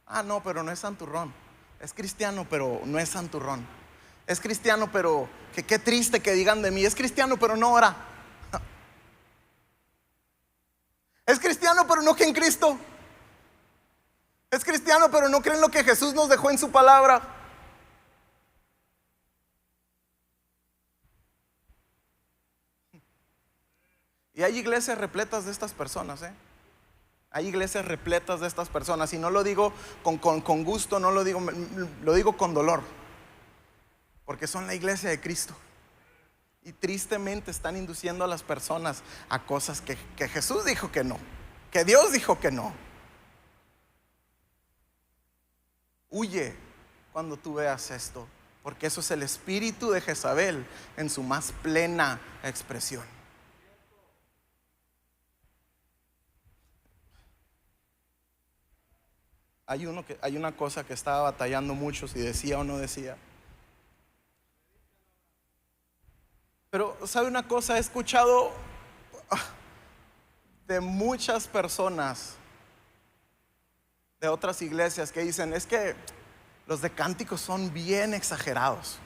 Ah, no, pero no es santurrón. Es cristiano pero no es santurrón. Es cristiano pero que qué triste que digan de mí. Es cristiano pero no ora. Es cristiano pero no cree en Cristo. Es cristiano pero no cree en lo que Jesús nos dejó en su palabra. Y hay iglesias repletas de estas personas, Hay iglesias repletas de estas personas. Y no lo digo con gusto, no lo digo con dolor, porque son la iglesia de Cristo. Y tristemente están induciendo a las personas a cosas que Jesús dijo que no, que Dios dijo que no. Huye cuando tú veas esto, porque eso es el espíritu de Jezabel en su más plena expresión. Hay una cosa que estaba batallando mucho si decía o no decía. Pero ¿sabe una cosa? He escuchado de muchas personas de otras iglesias que dicen, es que los de cánticos son bien exagerados.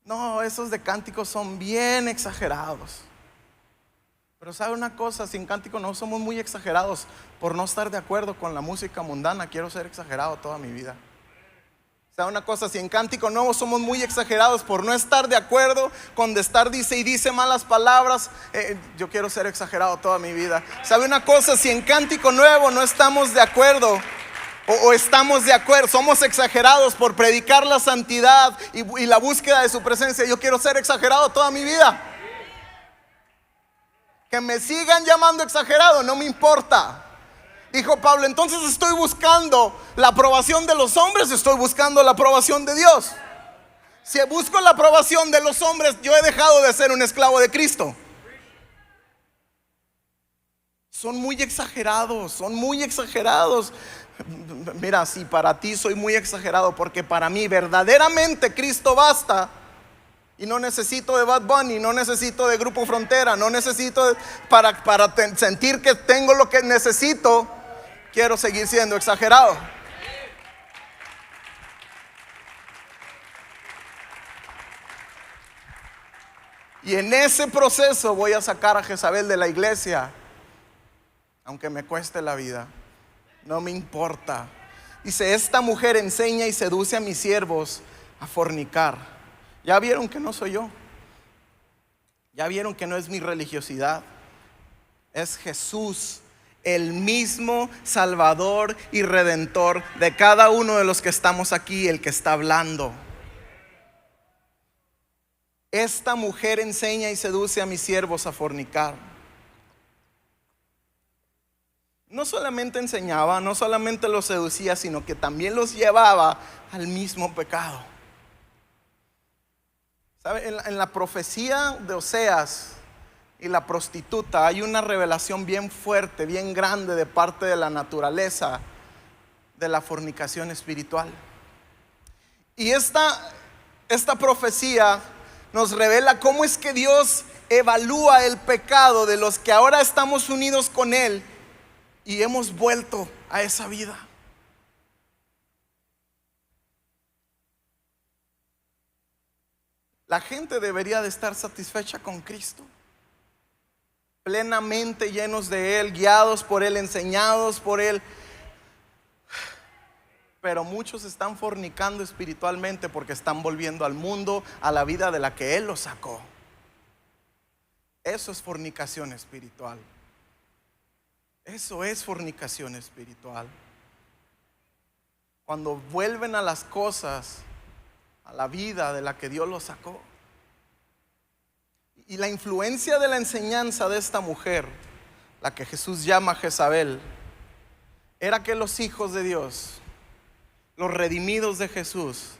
No, esos de cánticos son bien exagerados. Pero ¿sabe una cosa? Sin cántico no somos muy exagerados. Por no estar de acuerdo con la música mundana, quiero ser exagerado toda mi vida. ¿Sabe una cosa? Si en cántico nuevo somos muy exagerados por no estar de acuerdo con de estar dice y dice malas palabras, yo quiero ser exagerado toda mi vida. ¿Sabe una cosa? Si en cántico nuevo no estamos de acuerdo o estamos de acuerdo, somos exagerados por predicar la santidad y la búsqueda de su presencia, yo quiero ser exagerado toda mi vida. Que me sigan llamando exagerado, no me importa. Dijo Pablo, entonces estoy buscando la aprobación de los hombres, estoy buscando la aprobación de Dios. Si busco la aprobación de los hombres, yo he dejado de ser un esclavo de Cristo. Son muy exagerados, son muy exagerados. Mira, si para ti soy muy exagerado, porque para mí verdaderamente Cristo basta. Y no necesito de Bad Bunny, no necesito de Grupo Frontera, no necesito para sentir que tengo lo que necesito. Quiero seguir siendo exagerado. Y en ese proceso voy a sacar a Jezabel de la iglesia, aunque me cueste la vida. No me importa. Dice, esta mujer enseña y seduce a mis siervos a fornicar. Ya vieron que no soy yo. Ya vieron que no es mi religiosidad. Es Jesús, el mismo Salvador y Redentor de cada uno de los que estamos aquí, el que está hablando. Esta mujer enseña y seduce a mis siervos a fornicar. No solamente enseñaba, no solamente los seducía, sino que también los llevaba al mismo pecado. ¿Sabe? En la profecía de Oseas y la prostituta hay una revelación bien fuerte, bien grande de parte de la naturaleza de la fornicación espiritual. Y esta profecía nos revela cómo es que Dios evalúa el pecado de los que ahora estamos unidos con Él y hemos vuelto a esa vida. La gente debería de estar satisfecha con Cristo, plenamente llenos de Él, guiados por Él, enseñados por Él. Pero muchos están fornicando espiritualmente porque están volviendo al mundo, a la vida de la que Él los sacó. Eso es fornicación espiritual. Eso es fornicación espiritual. Cuando vuelven a las cosas, a la vida de la que Dios los sacó. Y la influencia de la enseñanza de esta mujer, la que Jesús llama Jezabel, era que los hijos de Dios, los redimidos de Jesús,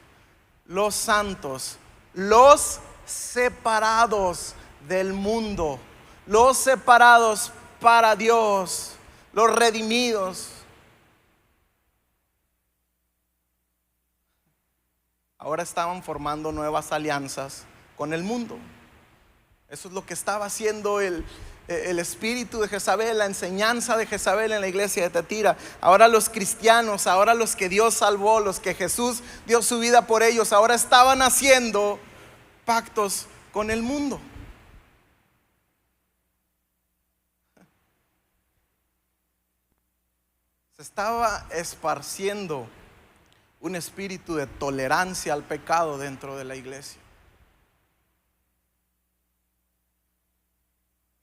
los santos, los separados del mundo, los separados para Dios, los redimidos, ahora estaban formando nuevas alianzas con el mundo. Eso es lo que estaba haciendo el espíritu de Jezabel, la enseñanza de Jezabel en la iglesia de Tiatira. Ahora los cristianos, ahora los que Dios salvó, los que Jesús dio su vida por ellos, ahora estaban haciendo pactos con el mundo. Se estaba esparciendo un espíritu de tolerancia al pecado dentro de la iglesia.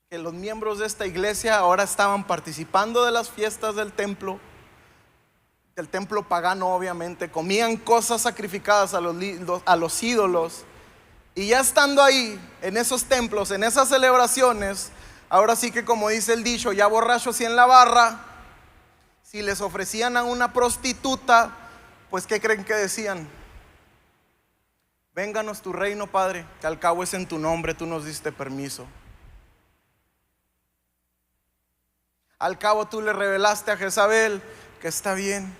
Que los miembros de esta iglesia ahora estaban participando de las fiestas del templo pagano, obviamente, comían cosas sacrificadas a los ídolos, y ya estando ahí en esos templos, en esas celebraciones, ahora sí que, como dice el dicho, ya borrachos y en la barra, si les ofrecían a una prostituta, pues ¿qué creen que decían? Vénganos tu reino, Padre, que al cabo es en tu nombre, tú nos diste permiso. Al cabo tú le revelaste a Jezabel que está bien.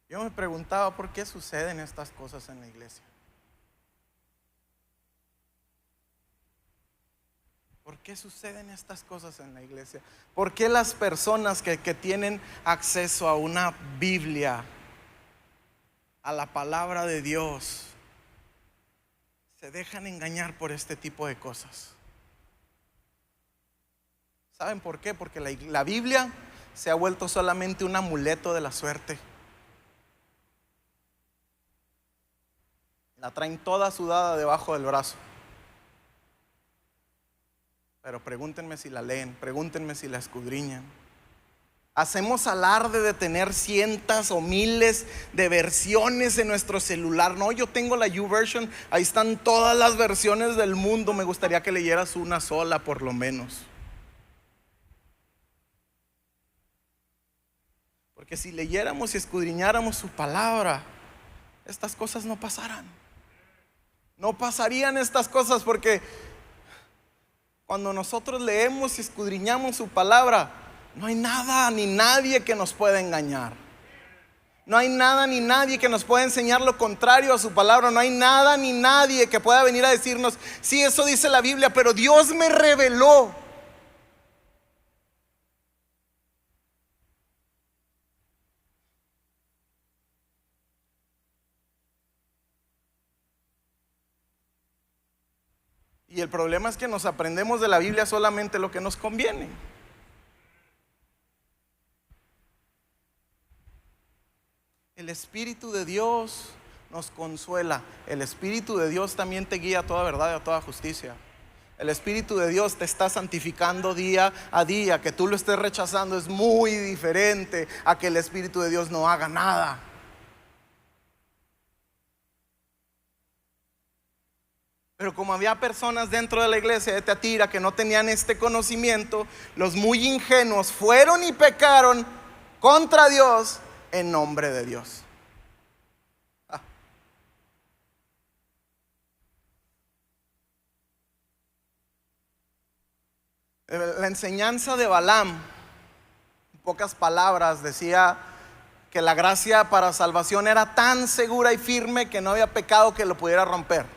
Yo me preguntaba por qué suceden estas cosas en la iglesia. ¿Por qué suceden estas cosas en la iglesia? ¿Por qué las personas que tienen acceso a una Biblia, a la palabra de Dios, se dejan engañar por este tipo de cosas? ¿Saben por qué? Porque la Biblia se ha vuelto solamente un amuleto de la suerte. La traen toda sudada debajo del brazo. Pero pregúntenme si la leen, pregúntenme si la escudriñan. Hacemos alarde de tener cientos o miles de versiones en nuestro celular. No, yo tengo la YouVersion, ahí están todas las versiones del mundo. Me gustaría que leyeras una sola por lo menos. Porque si leyéramos y escudriñáramos su palabra, estas cosas no pasaran. No pasarían estas cosas, porque cuando nosotros leemos y escudriñamos su palabra, no hay nada ni nadie que nos pueda engañar. No hay nada ni nadie que nos pueda enseñar lo contrario a su palabra. No hay nada ni nadie que pueda venir a decirnos: sí, eso dice la Biblia, pero Dios me reveló. Y el problema es que nos aprendemos de la Biblia solamente lo que nos conviene. El Espíritu de Dios nos consuela. El Espíritu de Dios también te guía a toda verdad y a toda justicia. El Espíritu de Dios te está santificando día a día. Que tú lo estés rechazando es muy diferente a que el Espíritu de Dios no haga nada. Pero como había personas dentro de la iglesia de Tiatira que no tenían este conocimiento, los muy ingenuos fueron y pecaron contra Dios en nombre de Dios. La enseñanza de Balaam, en pocas palabras, decía que la gracia para salvación era tan segura y firme que no había pecado que lo pudiera romper.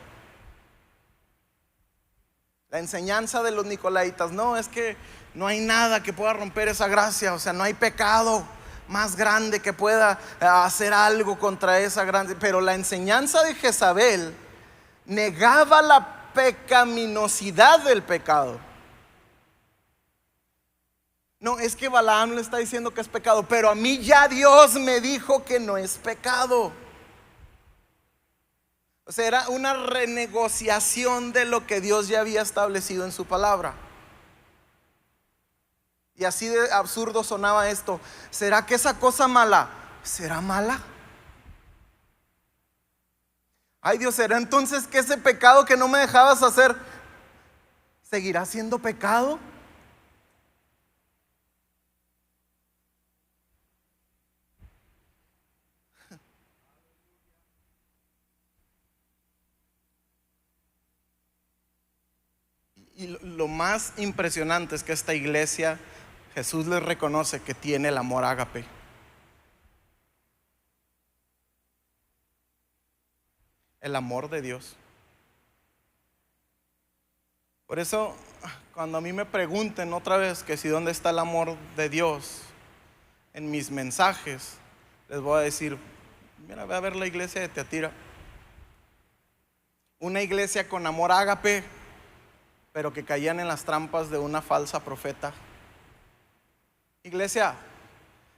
La enseñanza de los nicolaitas: no, es que no hay nada que pueda romper esa gracia. O sea, no hay pecado más grande que pueda hacer algo contra esa grande. Pero la enseñanza de Jezabel negaba la pecaminosidad del pecado. No, es que Balaam le está diciendo que es pecado, pero a mí ya Dios me dijo que no es pecado. O sea, era una renegociación de lo que Dios ya había establecido en su palabra. Y así de absurdo sonaba esto. ¿Será que esa cosa mala será mala? Ay Dios, ¿será entonces que ese pecado que no me dejabas hacer seguirá siendo pecado? Y lo más impresionante es que esta iglesia, Jesús les reconoce que tiene el amor ágape. El amor de Dios. Por eso, cuando a mí me pregunten otra vez que si dónde está el amor de Dios en mis mensajes, les voy a decir: mira, ve a ver la iglesia de Teatira. Una iglesia con amor ágape, pero que caían en las trampas de una falsa profeta. Iglesia,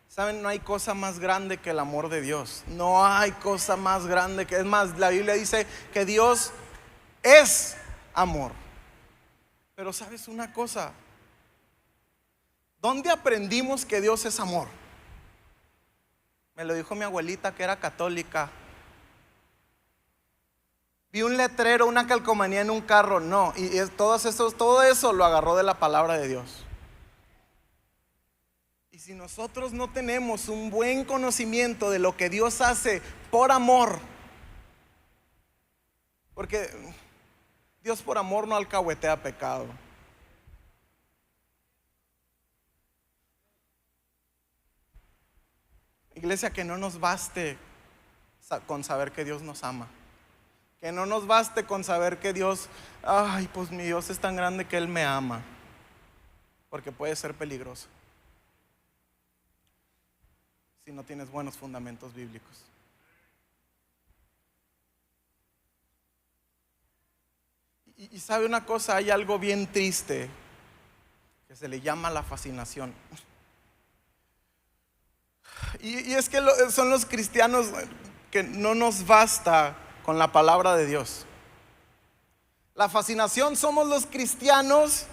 ¿saben? No hay cosa más grande que el amor de Dios. No hay cosa más grande que, es más, la Biblia dice que Dios es amor. Pero ¿sabes una cosa? ¿Dónde aprendimos que Dios es amor? Me lo dijo mi abuelita, que era católica. Vi un letrero, una calcomanía en un carro. No, todo eso lo agarró de la palabra de Dios. Y si nosotros no tenemos un buen conocimiento de lo que Dios hace por amor, porque Dios por amor no alcahuetea pecado. Iglesia, que no nos baste con saber que Dios nos ama. Que no nos baste con saber que Dios, ay, pues mi Dios es tan grande que Él me ama. Porque puede ser peligroso si no tienes buenos fundamentos bíblicos. Y sabe una cosa, hay algo bien triste que se le llama la fascinación. Y es que son los cristianos que no nos basta con la palabra de Dios. La fascinación somos los cristianos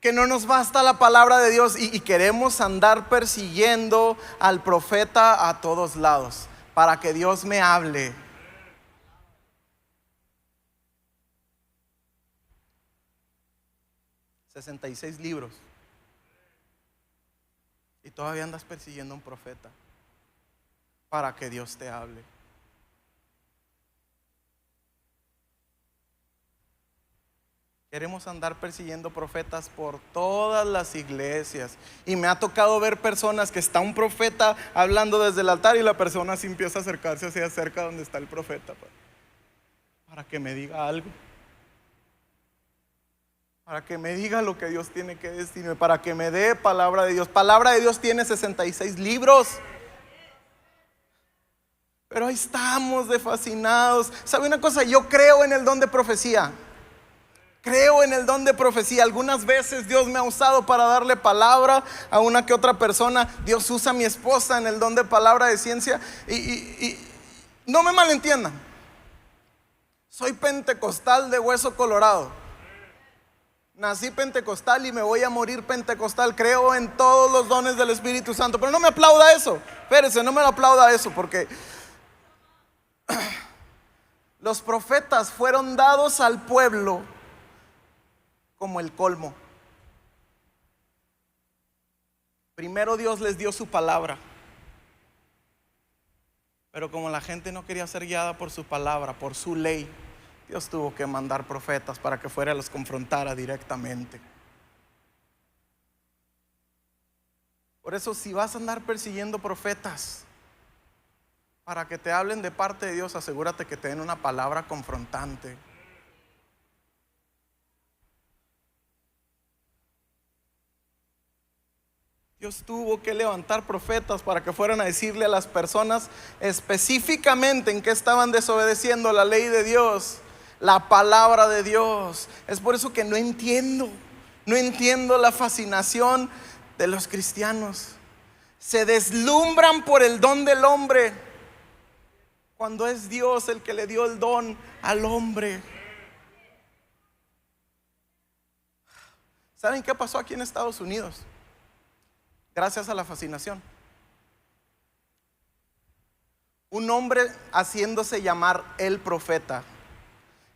que no nos basta la palabra de Dios y queremos andar persiguiendo al profeta a todos lados para que Dios me hable. $66 libros y todavía andas persiguiendo a un profeta para que Dios te hable. Queremos andar persiguiendo profetas por todas las iglesias. Y me ha tocado ver personas que está un profeta hablando desde el altar y la persona así empieza a acercarse hacia cerca donde está el profeta para que me diga algo, para que me diga lo que Dios tiene que decirme, para que me dé palabra de Dios. Palabra de Dios tiene 66 libros. Pero ahí estamos de fascinados. ¿Sabe una cosa? Yo creo en el don de profecía. Creo en el don de profecía. Algunas veces Dios me ha usado para darle palabra a una que otra persona. Dios usa a mi esposa en el don de palabra de ciencia. Y no me malentiendan, soy pentecostal de hueso colorado. Nací pentecostal y me voy a morir pentecostal. Creo en todos los dones del Espíritu Santo. Pero no me aplauda eso. Espérese, no me lo aplauda eso, porque los profetas fueron dados al pueblo como el colmo. Primero Dios les dio su palabra, pero como la gente no quería ser guiada por su palabra, por su ley, Dios tuvo que mandar profetas para que fuera y los confrontara directamente. Por eso, si vas a andar persiguiendo profetas para que te hablen de parte de Dios, asegúrate que te den una palabra confrontante. Dios tuvo que levantar profetas para que fueran a decirle a las personas específicamente en qué estaban desobedeciendo la ley de Dios, la palabra de Dios. Es por eso que no entiendo la fascinación de los cristianos. Se deslumbran por el don del hombre, cuando es Dios el que le dio el don al hombre. ¿Saben qué pasó aquí en Estados Unidos? Gracias a la fascinación. Un hombre haciéndose llamar el profeta,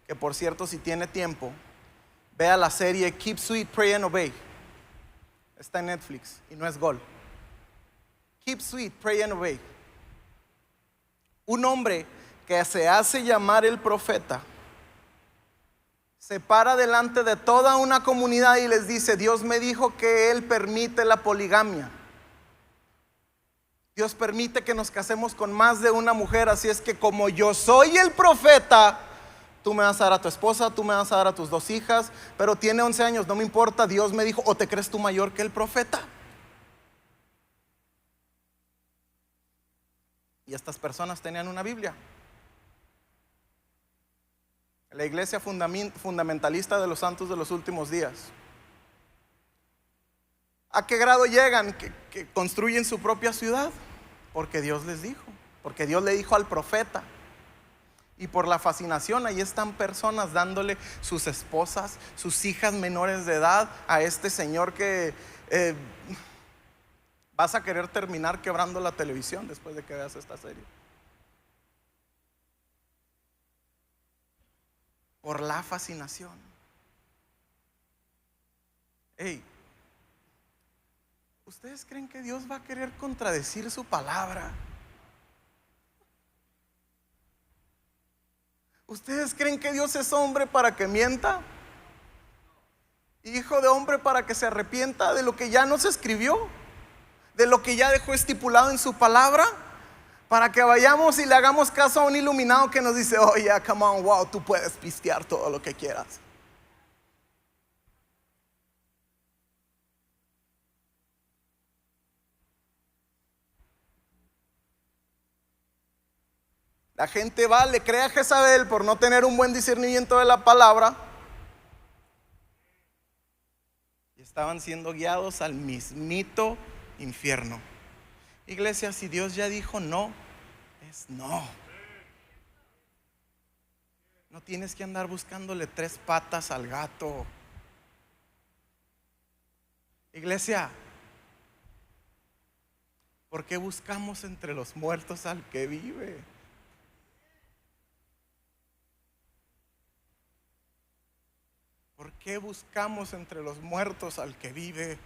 que por cierto, si tiene tiempo, vea la serie Keep Sweet, Pray and Obey. Está en Netflix y no es gol. Keep Sweet, Pray and Obey. Un hombre que se hace llamar el profeta se para delante de toda una comunidad y les dice: Dios me dijo que Él permite la poligamia. Dios permite que nos casemos con más de una mujer, así es que como yo soy el profeta, tú me vas a dar a tu esposa, tú me vas a dar a tus 2 hijas, pero tiene 11 años, no me importa, Dios me dijo. ¿O te crees tú mayor que el profeta? Y estas personas tenían una Biblia. La iglesia fundamentalista de los santos de los últimos días. ¿A qué grado llegan? Que construyen su propia ciudad, porque Dios les dijo, porque Dios le dijo al profeta. Y por la fascinación, ahí están personas dándole sus esposas, sus hijas menores de edad a este señor que vas a querer terminar quebrando la televisión después de que veas esta serie. Por la fascinación. Hey, ¿ustedes creen que Dios va a querer contradecir su palabra? ¿Ustedes creen que Dios es hombre para que mienta? Hijo de hombre para que se arrepienta de lo que ya nos escribió, de lo que ya dejó estipulado en su palabra, para que vayamos y le hagamos caso a un iluminado que nos dice: oh yeah, come on, wow, tú puedes pistear todo lo que quieras. La gente va, le cree a Jezabel por no tener un buen discernimiento de la palabra, y estaban siendo guiados al mismito infierno. Iglesia, si Dios ya dijo no, es no. No tienes que andar buscándole 3 patas al gato. Iglesia, ¿por qué buscamos entre los muertos al que vive? ¿Por qué buscamos entre los muertos al que vive?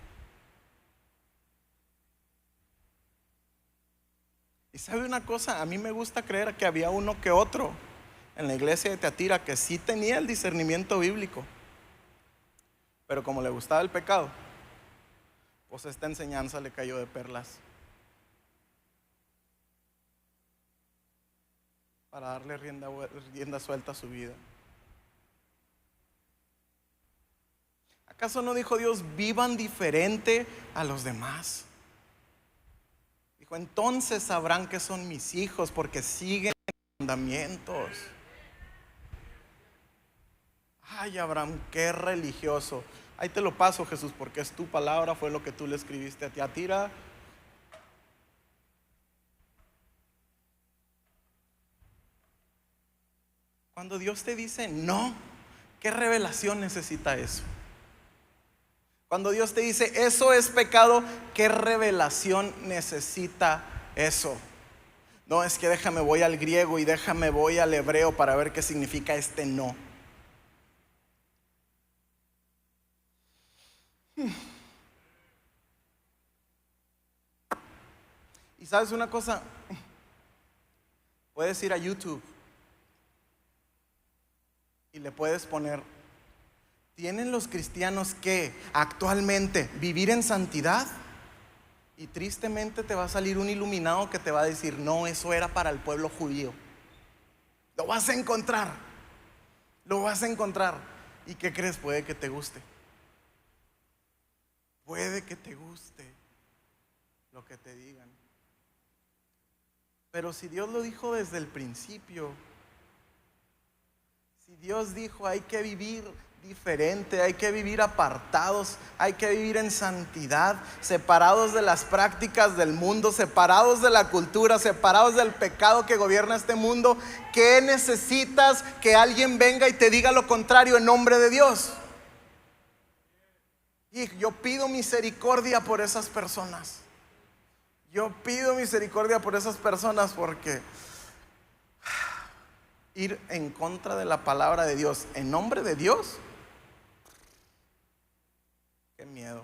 Y sabe una cosa, a mí me gusta creer que había uno que otro en la iglesia de Teatira que sí tenía el discernimiento bíblico, pero como le gustaba el pecado, pues esta enseñanza le cayó de perlas para darle rienda suelta a su vida. ¿Acaso no dijo Dios: vivan diferente a los demás? Dijo: entonces sabrán que son mis hijos, porque siguen mis mandamientos. Ay, Abraham, qué religioso. Ahí te lo paso, Jesús, porque es tu palabra, fue lo que tú le escribiste a Teatira. Cuando Dios te dice no, ¿qué revelación necesita eso? Cuando Dios te dice eso es pecado, ¿qué revelación necesita eso? No, es que déjame voy al griego y déjame voy al hebreo para ver qué significa este no. Y sabes una cosa, puedes ir a YouTube y le puedes poner: ¿tienen los cristianos que actualmente vivir en santidad? Y tristemente te va a salir un iluminado que te va a decir: no, eso era para el pueblo judío. Lo vas a encontrar. Lo vas a encontrar. ¿Y qué crees? Puede que te guste. Puede que te guste lo que te digan. Pero si Dios lo dijo desde el principio, si Dios dijo hay que vivir diferente, hay que vivir apartados, hay que vivir en santidad, separados de las prácticas del mundo, separados de la cultura, separados del pecado que gobierna este mundo. ¿Qué necesitas? Que alguien venga y te diga lo contrario en nombre de Dios. Y yo pido misericordia por esas personas. Yo pido misericordia por esas personas, porque ir en contra de la palabra de Dios en nombre de Dios, qué miedo.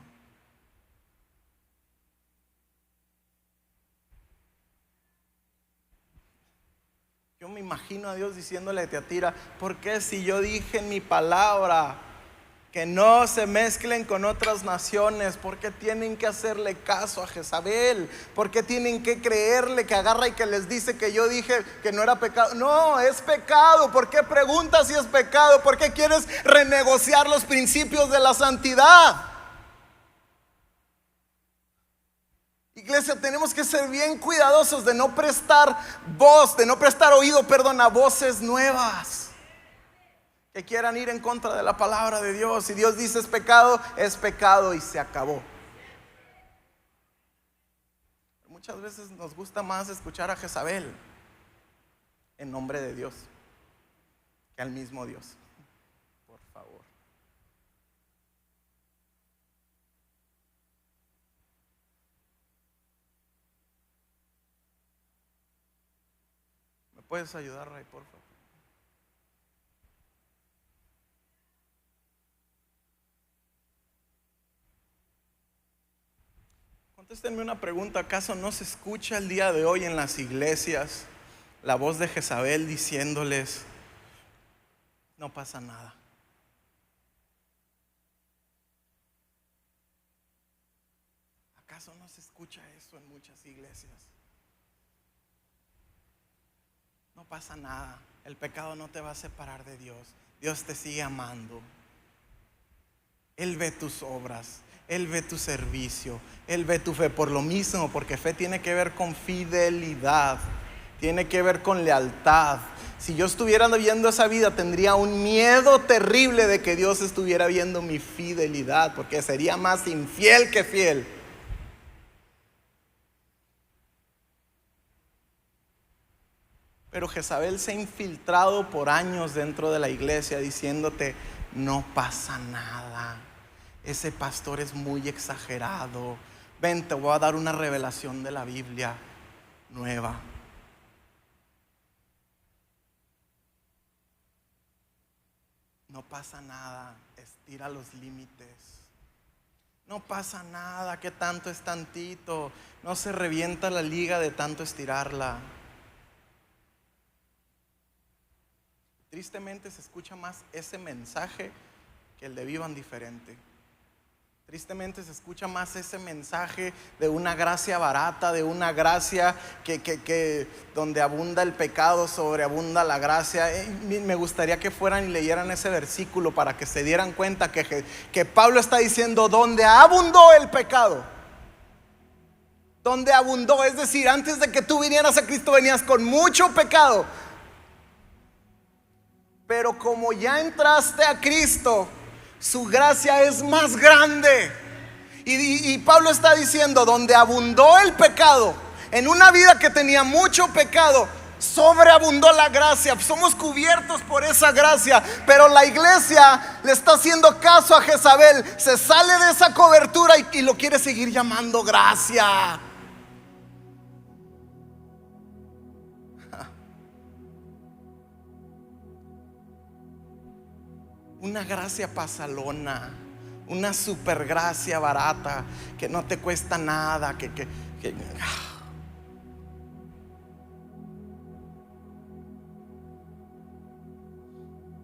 Yo me imagino a Dios diciéndole a Teatira: ¿por qué si yo dije en mi palabra que no se mezclen con otras naciones? ¿Por qué tienen que hacerle caso a Jezabel? ¿Por qué tienen que creerle que agarra y que les dice que yo dije que no era pecado? No, es pecado. ¿Por qué preguntas si es pecado? ¿Por qué quieres renegociar los principios de la santidad? Iglesia, tenemos que ser bien cuidadosos de no prestar voz, de no prestar oído, a voces nuevas que quieran ir en contra de la palabra de Dios. Si Dios dice es pecado y se acabó. Muchas veces nos gusta más escuchar a Jezabel en nombre de Dios que al mismo Dios. Por favor. ¿Me puedes ayudar, Ray, por favor? Contéstenme una pregunta: ¿acaso no se escucha el día de hoy en las iglesias la voz de Jezabel diciéndoles: no pasa nada? ¿Acaso no se escucha eso en muchas iglesias? No pasa nada, el pecado no te va a separar de Dios. Dios te sigue amando. Él ve tus obras, Él ve tu servicio, Él ve tu fe. Por lo mismo, porque fe tiene que ver con fidelidad, tiene que ver con lealtad. Si yo estuviera viviendo esa vida, tendría un miedo terrible de que Dios estuviera viendo mi fidelidad, porque sería más infiel que fiel. Pero Jezabel se ha infiltrado por años dentro de la iglesia diciéndote: no pasa nada, ese pastor es muy exagerado, ven, te voy a dar una revelación de la Biblia nueva. No pasa nada, estira los límites. No pasa nada, que tanto es tantito, no se revienta la liga de tanto estirarla. Tristemente se escucha más ese mensaje que el de vivan diferente. Tristemente se escucha más ese mensaje de una gracia barata, de una gracia que donde abunda el pecado, sobreabunda la gracia. Me gustaría que fueran y leyeran ese versículo para que se dieran cuenta que Pablo está diciendo: donde abundó el pecado, donde abundó, es decir, antes de que tú vinieras a Cristo venías con mucho pecado. Pero como ya entraste a Cristo, su gracia es más grande. Y Pablo está diciendo: donde abundó el pecado, en una vida que tenía mucho pecado, sobreabundó la gracia. Somos cubiertos por esa gracia. Pero la iglesia le está haciendo caso a Jezabel, se sale de esa cobertura y lo quiere seguir llamando gracia. Una gracia pasalona, una super gracia barata que no te cuesta nada,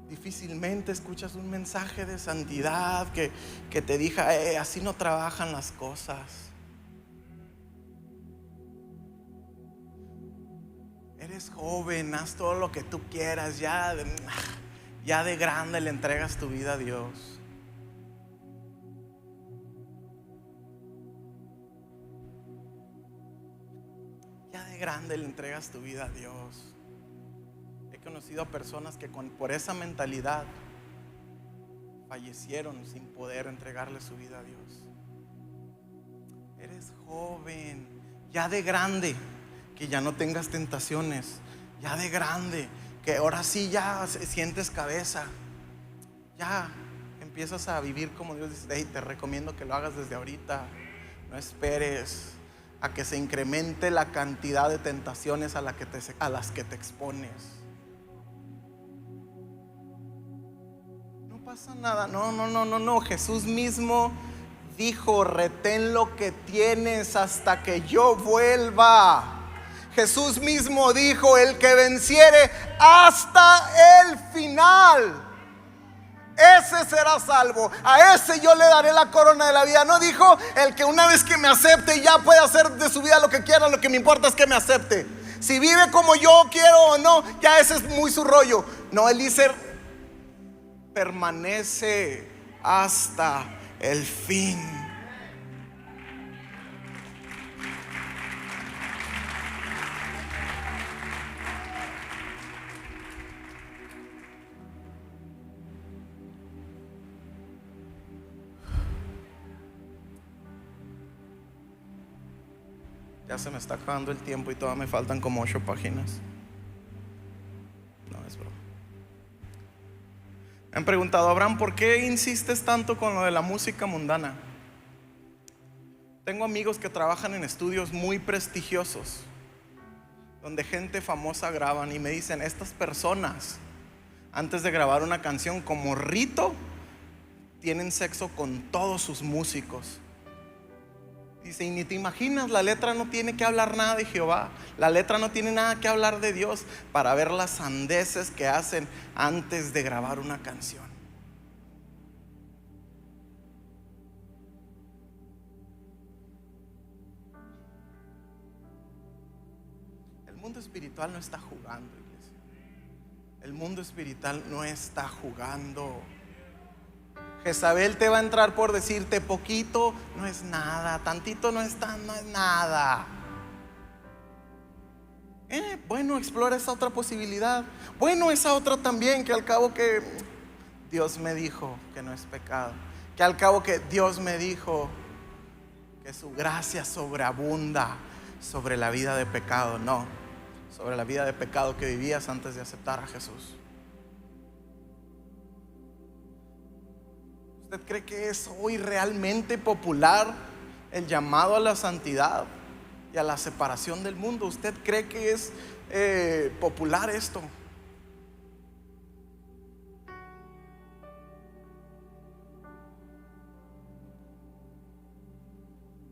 Difícilmente escuchas un mensaje de santidad que te diga: así no trabajan las cosas. Eres joven, haz todo lo que tú quieras, ya de grande le entregas tu vida a Dios. Ya de grande le entregas tu vida a Dios. He conocido a personas que por esa mentalidad fallecieron sin poder entregarle su vida a Dios. Eres joven, ya de grande, que ya no tengas tentaciones, ya de grande, que ahora sí ya sientes cabeza, ya empiezas a vivir como Dios dice. Hey, te recomiendo que lo hagas desde ahorita. No esperes a que se incremente la cantidad de tentaciones a las que te expones. No pasa nada, no. Jesús mismo dijo: retén lo que tienes hasta que yo vuelva. Jesús mismo dijo: el que venciere hasta el final, ese será salvo. A ese yo le daré la corona de la vida. No dijo: el que una vez que me acepte ya puede hacer de su vida lo que quiera. Lo que me importa es que me acepte. Si vive como yo quiero o no, ya ese es muy su rollo. No, él dice: permanece hasta el fin. Ya se me está acabando el tiempo y todavía me faltan como 8 páginas. No, es broma. Me han preguntado: Abraham, ¿por qué insistes tanto con lo de la música mundana? Tengo amigos que trabajan en estudios muy prestigiosos, donde gente famosa graban, y me dicen: estas personas, antes de grabar una canción, como rito, tienen sexo con todos sus músicos. Dice: y ni te imaginas, la letra no tiene que hablar nada de Jehová, la letra no tiene nada que hablar de Dios, para ver las sandeces que hacen antes de grabar una canción. El mundo espiritual no está jugando, iglesia. El mundo espiritual no está jugando. Jezabel te va a entrar por decirte: poquito no es nada, tantito no es nada. Bueno, explora esa otra posibilidad. Bueno, esa otra también, que al cabo que Dios me dijo que no es pecado, que al cabo que Dios me dijo que su gracia sobreabunda sobre la vida de pecado. No, sobre la vida de pecado que vivías antes de aceptar a Jesús. ¿Usted cree que es hoy realmente popular el llamado a la santidad y a la separación del mundo? ¿Usted cree que es popular esto?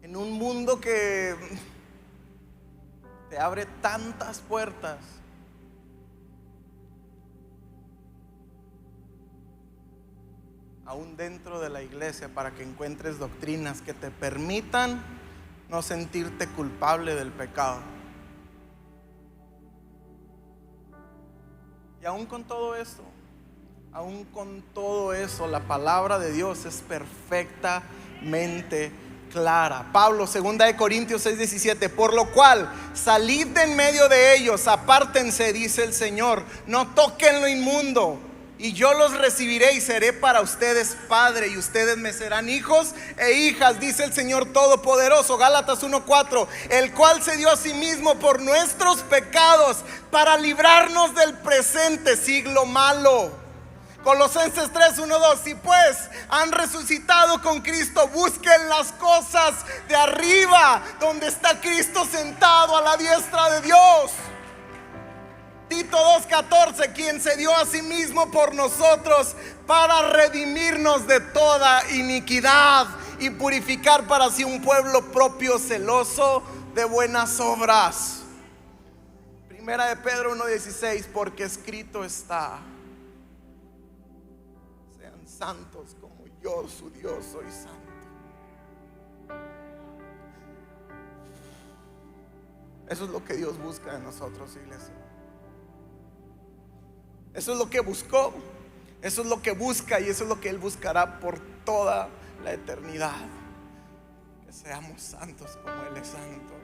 En un mundo que te abre tantas puertas, aún dentro de la iglesia, para que encuentres doctrinas que te permitan no sentirte culpable del pecado. Y aún con todo eso, la palabra de Dios es perfectamente clara. Pablo, 2 Corintios 6:17: por lo cual salid de en medio de ellos, apártense, dice el Señor, no toquen lo inmundo, y yo los recibiré y seré para ustedes padre, y ustedes me serán hijos e hijas, dice el Señor Todopoderoso. Gálatas 1:4: el cual se dio a sí mismo por nuestros pecados, para librarnos del presente siglo malo. Colosenses 3:1-2: si pues han resucitado con Cristo, busquen las cosas de arriba, donde está Cristo sentado a la diestra de Dios. Tito 2:14: quien se dio a sí mismo por nosotros para redimirnos de toda iniquidad y purificar para sí un pueblo propio, celoso de buenas obras. Primera de Pedro 1:16: porque escrito está: sean santos como yo, su Dios, soy santo. Eso es lo que Dios busca de nosotros, iglesia. Eso es lo que buscó, eso es lo que busca, y eso es lo que Él buscará por toda la eternidad. Que seamos santos como Él es santo.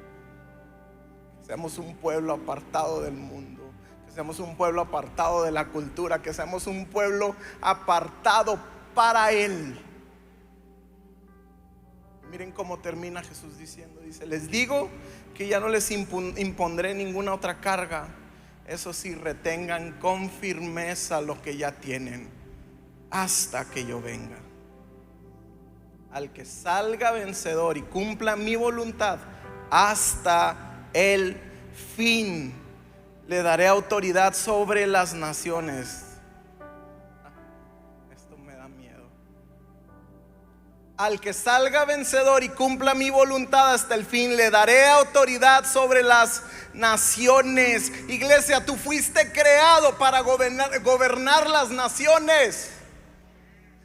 Que seamos un pueblo apartado del mundo. Que seamos un pueblo apartado de la cultura. Que seamos un pueblo apartado para Él. Miren cómo termina Jesús diciendo, dice: les digo que ya no les impondré ninguna otra carga. Eso sí, retengan con firmeza lo que ya tienen hasta que yo venga. Al que salga vencedor y cumpla mi voluntad hasta el fin, le daré autoridad sobre las naciones. Esto me da miedo. Al que salga vencedor y cumpla mi voluntad hasta el fin, le daré autoridad sobre las naciones. Iglesia, tú fuiste creado para gobernar las naciones.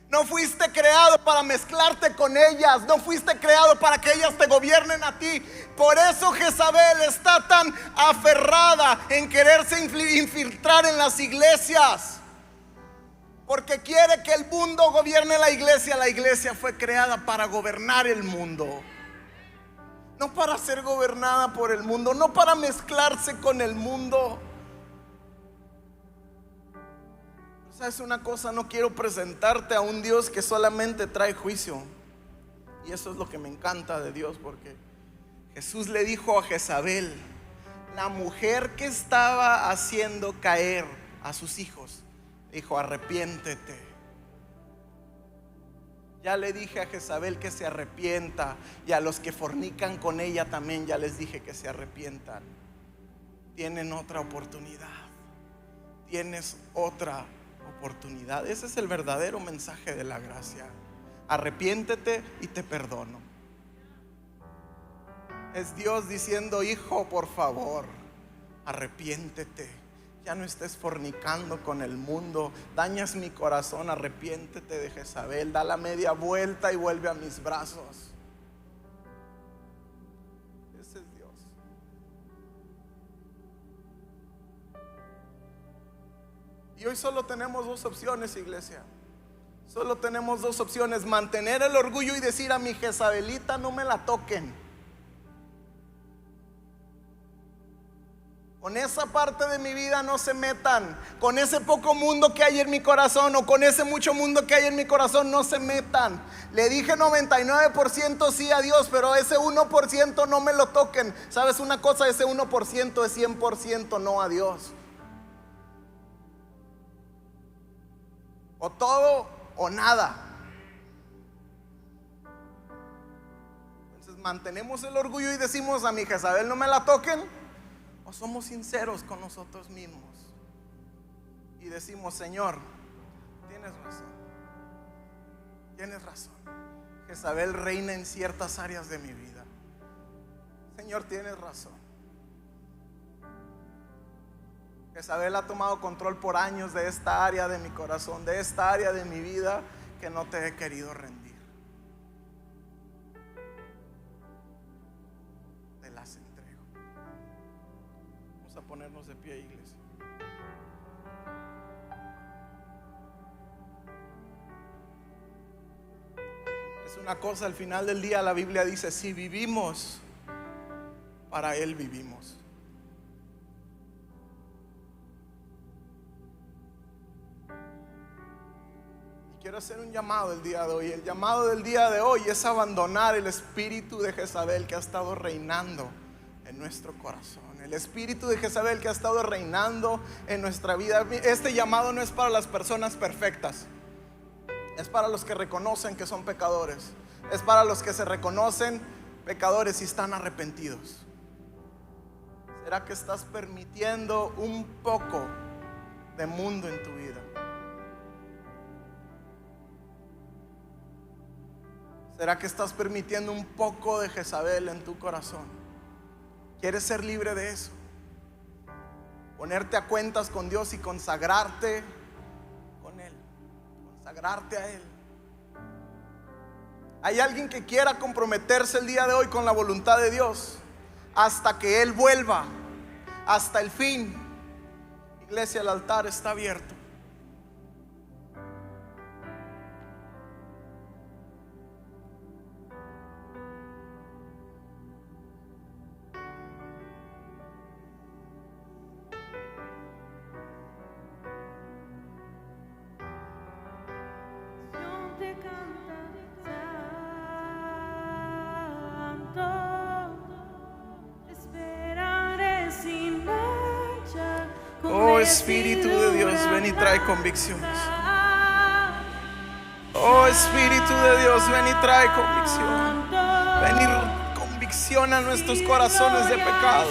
No fuiste creado para mezclarte con ellas. No fuiste creado para que ellas te gobiernen a ti. Por eso Jezabel está tan aferrada en quererse infiltrar en las iglesias, porque quiere que el mundo gobierne la iglesia. La iglesia fue creada para gobernar el mundo, no para ser gobernada por el mundo, no para mezclarse con el mundo. ¿Sabes una cosa? No quiero presentarte a un Dios que solamente trae juicio. Y eso es lo que me encanta de Dios, porque Jesús le dijo a Jezabel, la mujer que estaba haciendo caer a sus hijos, dijo: arrepiéntete. Ya le dije a Jezabel que se arrepienta, y a los que fornican con ella también ya les dije que se arrepientan. Tienen otra oportunidad. Tienes otra oportunidad. Ese es el verdadero mensaje de la gracia. Arrepiéntete y te perdono. Es Dios diciendo: hijo, por favor, arrepiéntete. Ya no estés fornicando con el mundo. Dañas mi corazón. Arrepiéntete de Jezabel. Da la media vuelta y vuelve a mis brazos. Ese es Dios. Y hoy solo tenemos dos opciones, iglesia. Solo tenemos dos opciones: mantener el orgullo y decir: a mi Jezabelita no me la toquen. Con esa parte de mi vida no se metan. Con ese poco mundo que hay en mi corazón, o con ese mucho mundo que hay en mi corazón, no se metan. Le dije 99% sí a Dios, pero ese 1% no me lo toquen. ¿Sabes una cosa? Ese 1% es 100% no a Dios. O todo o nada. Entonces, mantenemos el orgullo y decimos: a mi Jezabel no me la toquen. O somos sinceros con nosotros mismos y decimos: Señor, tienes razón. Tienes razón. Jezabel reina en ciertas áreas de mi vida. Señor, tienes razón. Jezabel ha tomado control por años de esta área de mi corazón, de esta área de mi vida que no te he querido rendir. Te las entrego. Vamos a ponernos de pie, iglesia. Es una cosa, al final del día la Biblia dice: si vivimos, para Él vivimos. Quiero hacer un llamado el día de hoy. El llamado del día de hoy es abandonar el espíritu de Jezabel que ha estado reinando en nuestro corazón. El espíritu de Jezabel que ha estado reinando en nuestra vida. Este llamado no es para las personas perfectas. Es para los que reconocen que son pecadores. Es para los que se reconocen pecadores y están arrepentidos. ¿Será que estás permitiendo un poco de mundo en tu vida? ¿Será que estás permitiendo un poco de Jezabel en tu corazón? ¿Quieres ser libre de eso? Ponerte a cuentas con Dios y consagrarte con Él. Consagrarte a Él. ¿Hay alguien que quiera comprometerse el día de hoy con la voluntad de Dios hasta que Él vuelva, hasta el fin? Iglesia, el altar está abierto. Espíritu de Dios, ven y trae convicciones. Oh Espíritu de Dios, ven y trae convicción. Ven y convicciona nuestros corazones de pecado,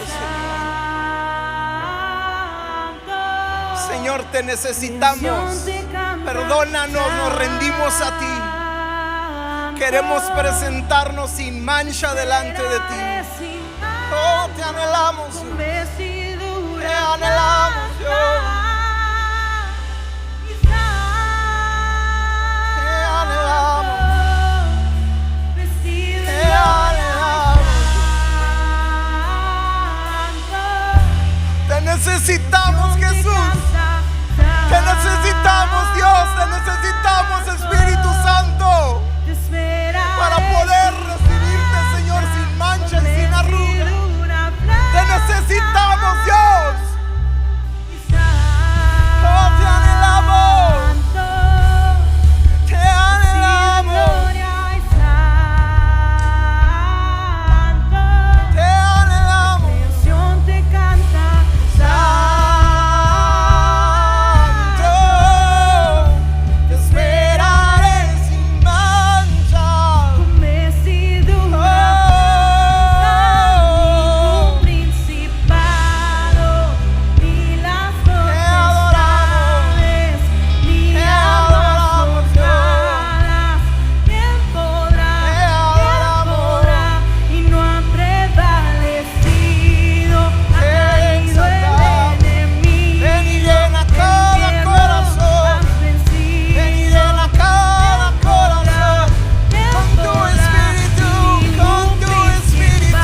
Señor. Señor, te necesitamos. Perdónanos, nos rendimos a ti. Queremos presentarnos sin mancha delante de ti. Oh, te anhelamos, Dios. Te anhelamos, Dios. Te anhelamos. Te anhelamos. Te necesitamos, Jesús. Te necesitamos, Dios. Te necesitamos, Espíritu Santo, para poder recibirte, Señor, sin mancha y sin arruga. Te necesitamos, Dios. Oh, te anhelamos. Te anhelamos. Te anhelamos. Te esperaré sin mancha. Ven y llena cada corazón. Ven y llena cada corazón con tu Espíritu, con tu Espíritu.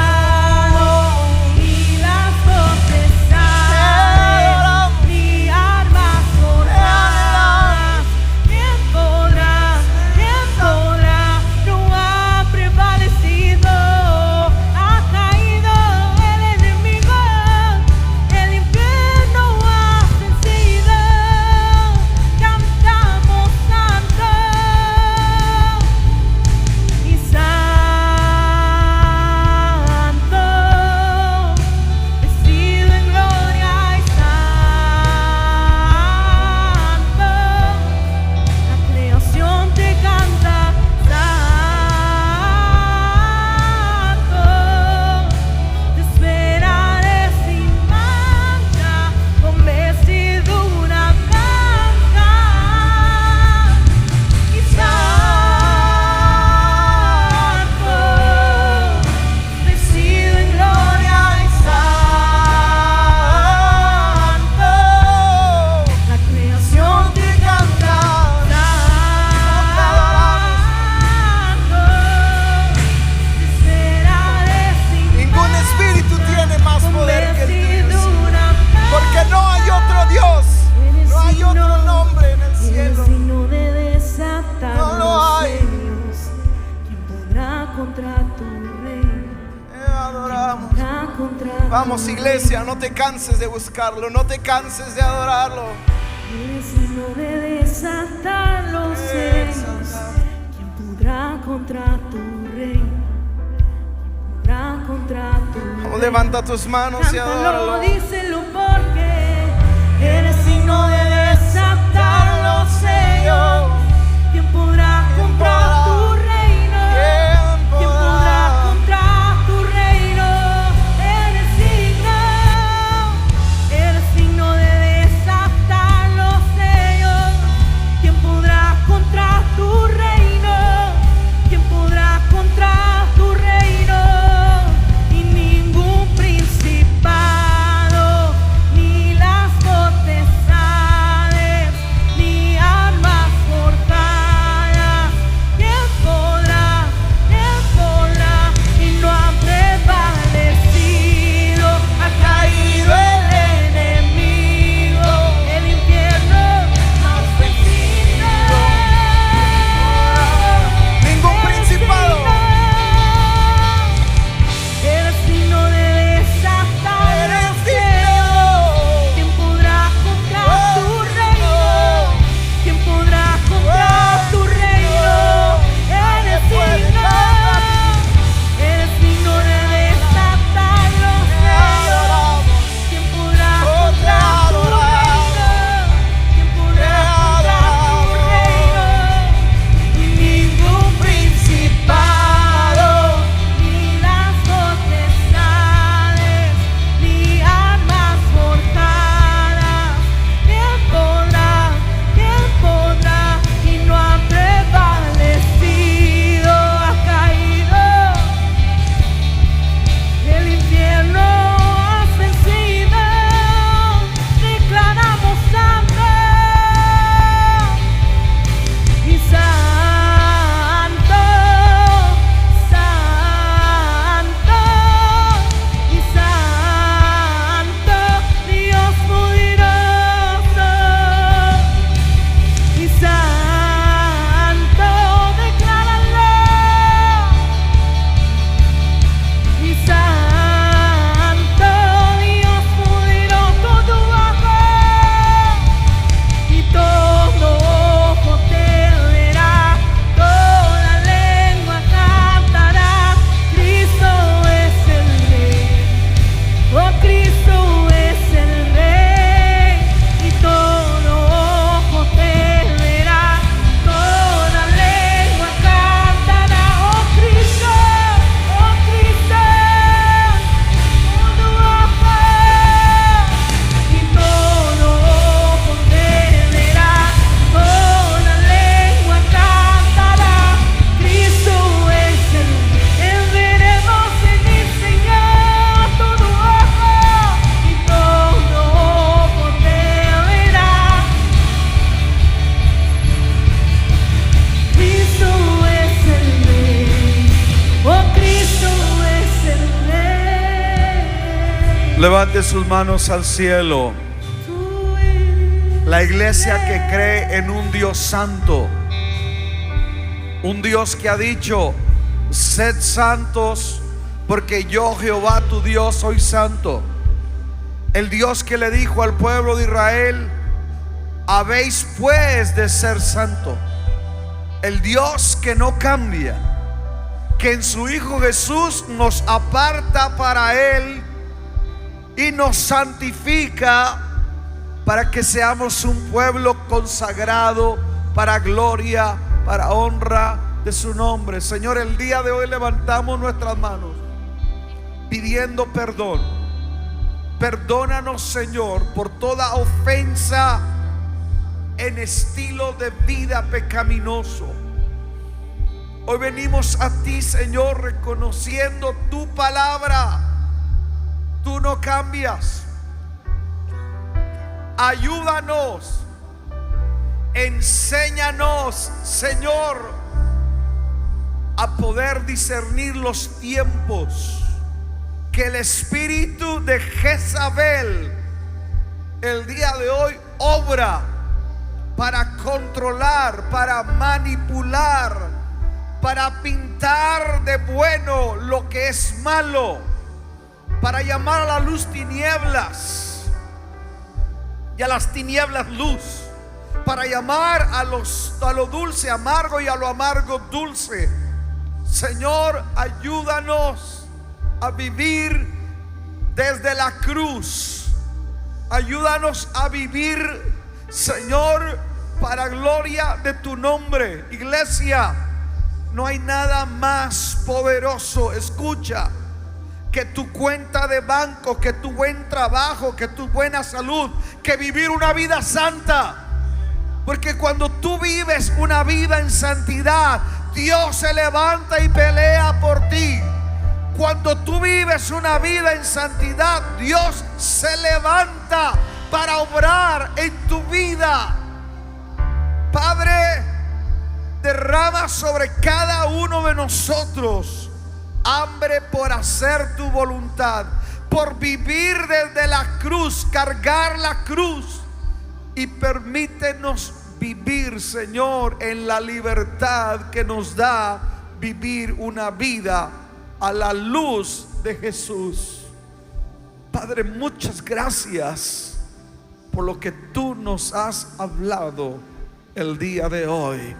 Ningún espíritu tiene más poder que el tuyo, porque no hay otro Dios, no hay otro nombre en el cielo. No lo hay. Te adoramos. Vamos, iglesia, no te canses de buscarlo, no te canses de adorarlo. Eres digno de desatar los sellos. ¿Quién podrá contra tu reino? ¿Quién podrá contra tu reino? Vamos, levanta tus manos y Cántalo, adóralo. díselo porque eres digno de desatar los sellos. ¿Quién podrá contra tu reino? ¿Quién podrá contra tu reino? Eres digno de desatar los sellos. ¿Quién podrá contra tu reino? ¿Quién podrá contra tu reino? Y ningún principado, ni las potestades, ni armas Levante sus manos al cielo. La iglesia que cree en un Dios santo, un Dios que ha dicho: sed santos porque yo, Jehová tu Dios, soy santo. El Dios que le dijo al pueblo de Israel: habéis pues de ser santo. El Dios que no cambia, que en su Hijo Jesús nos aparta para Él y nos santifica para que seamos un pueblo consagrado para gloria, para honra de su nombre. Señor, el día de hoy levantamos nuestras manos pidiendo perdón. Perdónanos, Señor, por toda ofensa en estilo de vida pecaminoso. Hoy venimos a ti, Señor, reconociendo tu palabra. Tú no cambias. Ayúdanos, enséñanos, Señor, a poder discernir los tiempos. Que el espíritu de Jezabel el día de hoy obra para controlar, para manipular, para pintar de bueno lo que es malo, para llamar a la luz tinieblas y a las tinieblas luz, para llamar a lo dulce amargo y a lo amargo dulce. Señor, ayúdanos a vivir desde la cruz. Ayúdanos a vivir, Señor, para gloria de tu nombre. Iglesia, no hay nada más poderoso, escucha, que tu cuenta de banco, que tu buen trabajo, que tu buena salud, que vivir una vida santa. Porque cuando tú vives una vida en santidad, Dios se levanta y pelea por ti. Cuando tú vives una vida en santidad, Dios se levanta para obrar en tu vida. Padre, derrama sobre cada uno de nosotros hambre por hacer tu voluntad, por vivir desde la cruz, cargar la cruz, y permítenos vivir, Señor, en la libertad que nos da vivir una vida a la luz de Jesús. Padre, muchas gracias por lo que tú nos has hablado el día de hoy.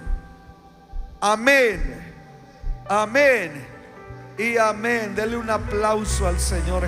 Amén, amén y amén. Dele un aplauso al Señor.